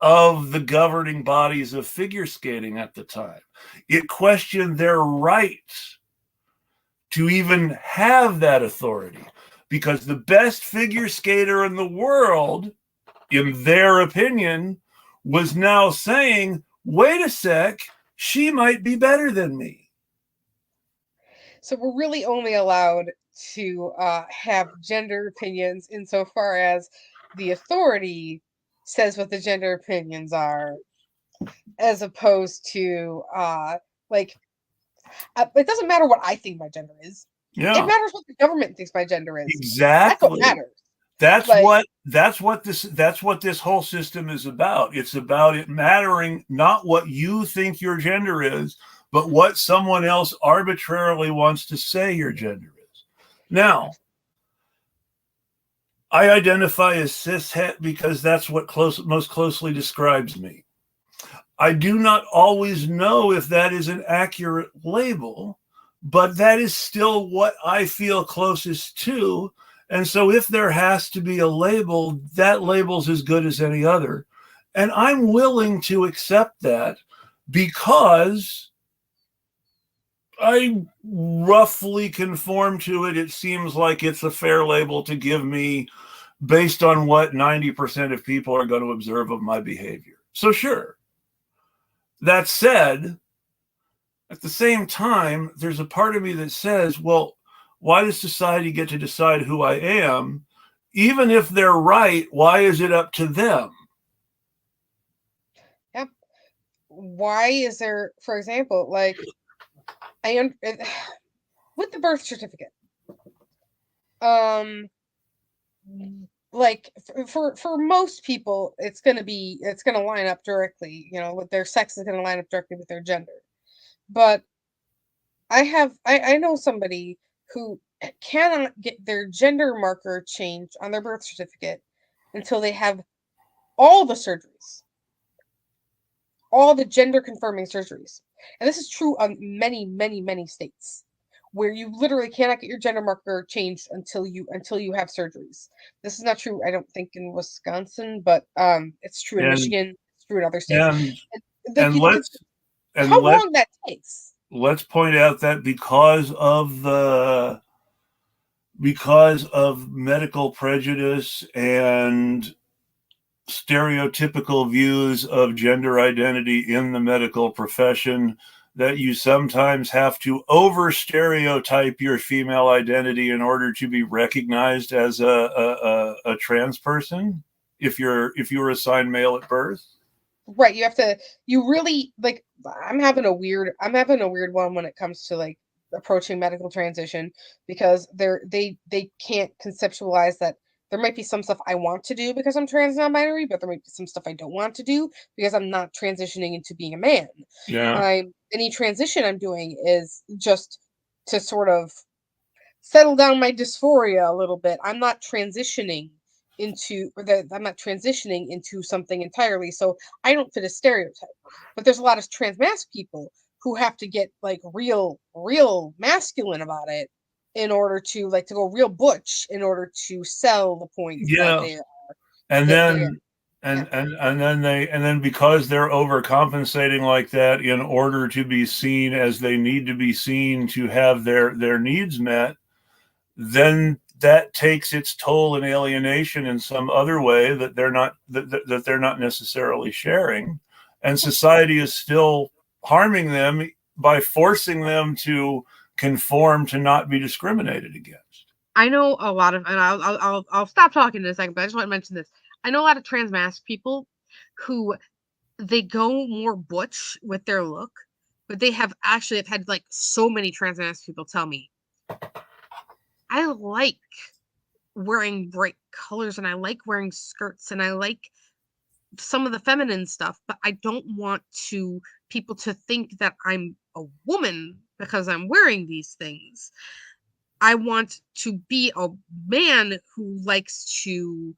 of the governing bodies of figure skating at the time. It questioned their right to even have that authority, because the best figure skater in the world, in their opinion, was now saying, wait a sec, she might be better than me. So we're really only allowed to have gender opinions insofar as the authority says what the gender opinions are, as opposed to it doesn't matter what I think my gender is. Yeah. It matters what the government thinks my gender is. Exactly. That's what matters. That's what this whole system is about. It's about it mattering not what you think your gender is, but what someone else arbitrarily wants to say your gender is. Now, I identify as cishet because that's what most closely describes me. I do not always know if that is an accurate label, but that is still what I feel closest to. And so if there has to be a label, that label's as good as any other. And I'm willing to accept that because I roughly conform to it. It seems like it's a fair label to give me based on what 90% of people are going to observe of my behavior. So sure. That said, at the same time, there's a part of me that says, well, why does society get to decide who I am? Even if they're right, why is it up to them? Yep. Why is there, for example, with the birth certificate, for most people, it's gonna line up directly, with their sex is gonna line up directly with their gender. But I know somebody who cannot get their gender marker changed on their birth certificate until they have all the surgeries, all the gender confirming surgeries. And this is true on many, many, many states where you literally cannot get your gender marker changed until you have surgeries. This is not true, I don't think, in Wisconsin, but it's true in Michigan, it's true in other states. How long that takes. let's point out that because of medical prejudice and stereotypical views of gender identity in the medical profession, that you sometimes have to over stereotype your female identity in order to be recognized as a trans person if you were assigned male at birth. Right, you really like I'm having a weird one when it comes to like approaching medical transition, because they can't conceptualize that there might be some stuff I want to do because I'm trans non-binary, but there might be some stuff I don't want to do because I'm not transitioning into being a man. Yeah. Any transition I'm doing is just to sort of settle down my dysphoria a little bit. I'm not transitioning into something entirely. So I don't fit a stereotype. But there's a lot of trans masc people who have to get like real masculine about it in order to like to go real butch in order to sell the points that Yeah. they are And that they are. then Yeah. and then because they're overcompensating like that in order to be seen as they need to be seen to have their needs met, then that takes its toll in alienation in some other way that they're not necessarily sharing, and society is still harming them by forcing them to conform to not be discriminated against. I know a lot of, and I'll stop talking in a second, but I just want to mention this. I know a lot of trans masc people who they go more butch with their look, but I've had like so many trans masc people tell me, I like wearing bright colors and I like wearing skirts and I like some of the feminine stuff, but I don't want to people to think that I'm a woman because I'm wearing these things. I want to be a man who likes to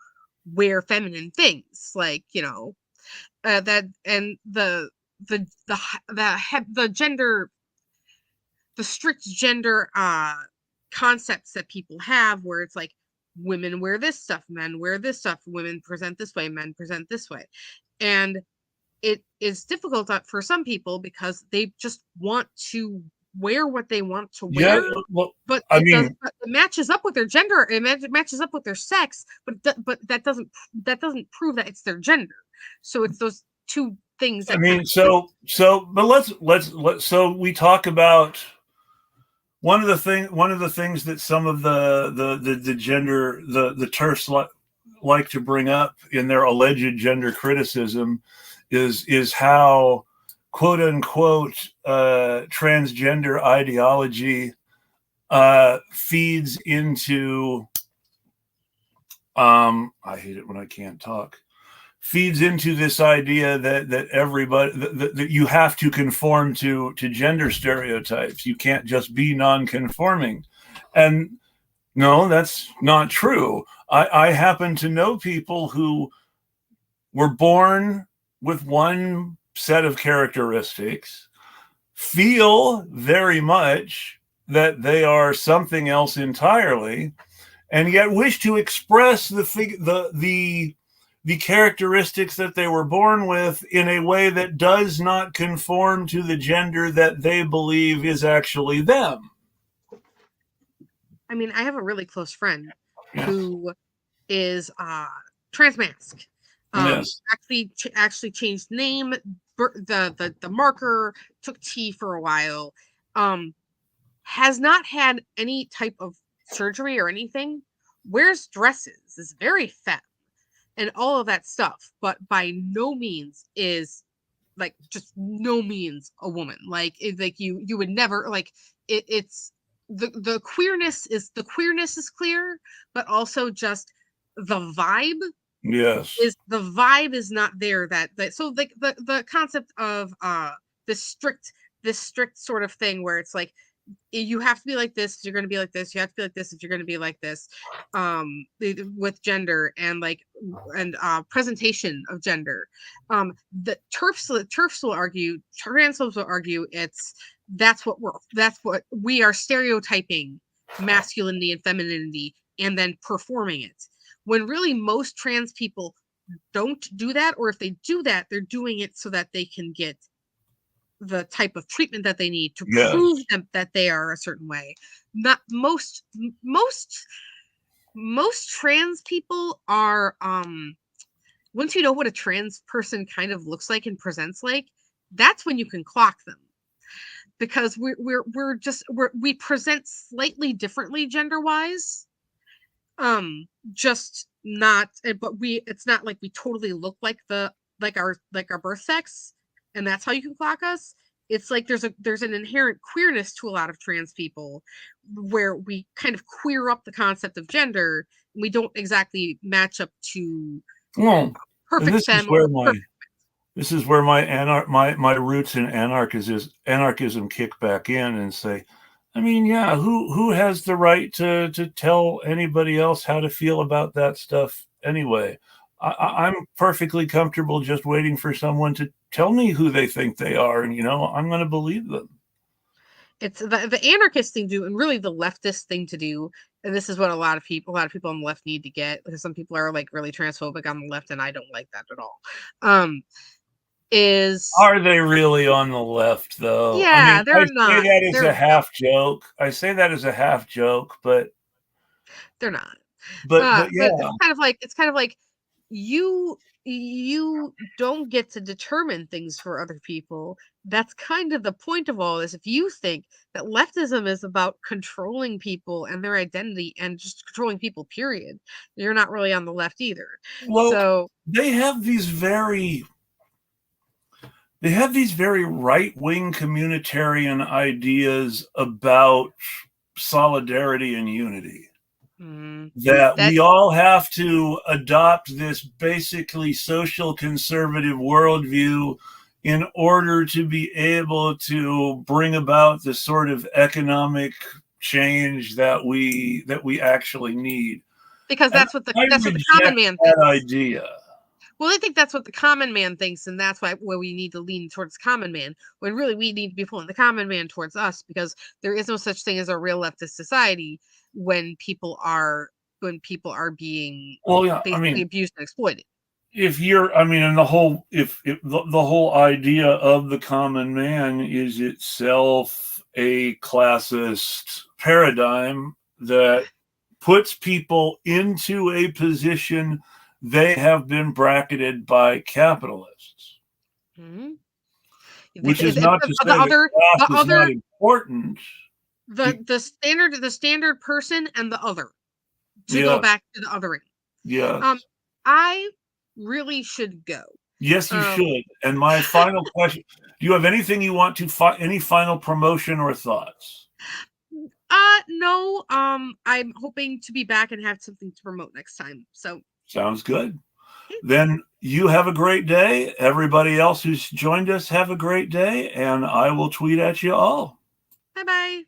wear feminine things, like that and the gender, the strict gender concepts that people have, where it's like women wear this stuff, men wear this stuff, women present this way, men present this way, and it is difficult for some people because they just want to wear what they want to Yeah, wear, well, but I mean, it matches up with their gender, it matches up with their sex, but that doesn't prove that it's their gender. So it's those two things I that kind mean, of but let's so we talk about one of the things that some of the gender the turfs like to bring up in their alleged gender criticism is how quote unquote transgender ideology feeds into I hate it when I can't talk, feeds into this idea that everybody that you have to conform to gender stereotypes. You can't just be non-conforming, and no, that's not true. I happen to know people who were born with one set of characteristics, feel very much that they are something else entirely, and yet wish to express the characteristics that they were born with in a way that does not conform to the gender that they believe is actually them. I mean, I have a really close friend Yes. who is trans masc. Yes. Actually changed name, the marker, took T for a while. Has not had any type of surgery or anything. Wears dresses, is very fat, and all of that stuff, but by no means is like just no means a woman. Like like you would never like it's the queerness is clear, but also just Yes. the vibe is not there, that so like the concept of this strict sort of thing where it's like you have to be like this if you're going to be like this, you have to be like this if you're going to be like this, with gender and like and presentation of gender. The turfs will argue, transphobes will argue it's that's what we are stereotyping masculinity and femininity and then performing it, when really most trans people don't do that, or if they do that they're doing it so that they can get the type of treatment that they need to Yes. prove them that they are a certain way. Not most trans people are once you know what a trans person kind of looks like and presents like, that's when you can clock them. Because we present slightly differently gender-wise. Just not, but it's not like we totally look like our birth sex, and that's how you can clock us. It's like there's an inherent queerness to a lot of trans people, where we kind of queer up the concept of gender, and we don't exactly match up to Well, perfect femme or perfect. This is where my roots in anarchism kick back in and say, I mean, yeah, who has the right to tell anybody else how to feel about that stuff anyway? I'm perfectly comfortable just waiting for someone to tell me who they think they are, and I'm going to believe them. It's the anarchist thing to do, and really the leftist thing to do. And this is what a lot of people on the left need to get, because some people are like really transphobic on the left, and I don't like that at all. Are they really on the left, though? Yeah, I mean, they're not. I say that as a half joke. I say that as a half joke, but they're not. But yeah, but it's kind of like you don't get to determine things for other people. That's kind of the point of all this. If you think that leftism is about controlling people and their identity and just controlling people, period, you're not really on the left either. Well, so they have these very right-wing communitarian ideas about solidarity and unity. That we all have to adopt this basically social conservative worldview in order to be able to bring about the sort of economic change that we actually need. Because that's what the common man thinks. That idea. Well, I think that's what the common man thinks, and that's where we need to lean towards common man, when really we need to be pulling the common man towards us, because there is no such thing as a real leftist society when people are being basically abused and exploited. And the whole the whole idea of the common man is itself a classist paradigm that puts people into a position they have been bracketed by capitalists. Mm-hmm. Which is not to say that class is not important. The standard person and the other. To go back to the othering. Yes. I really should go. Yes, you should. And my final question: do you have anything you want to any final promotion or thoughts? No. I'm hoping to be back and have something to promote next time. So sounds good. Then you have a great day. Everybody else who's joined us, have a great day, and I will tweet at you all. Bye-bye.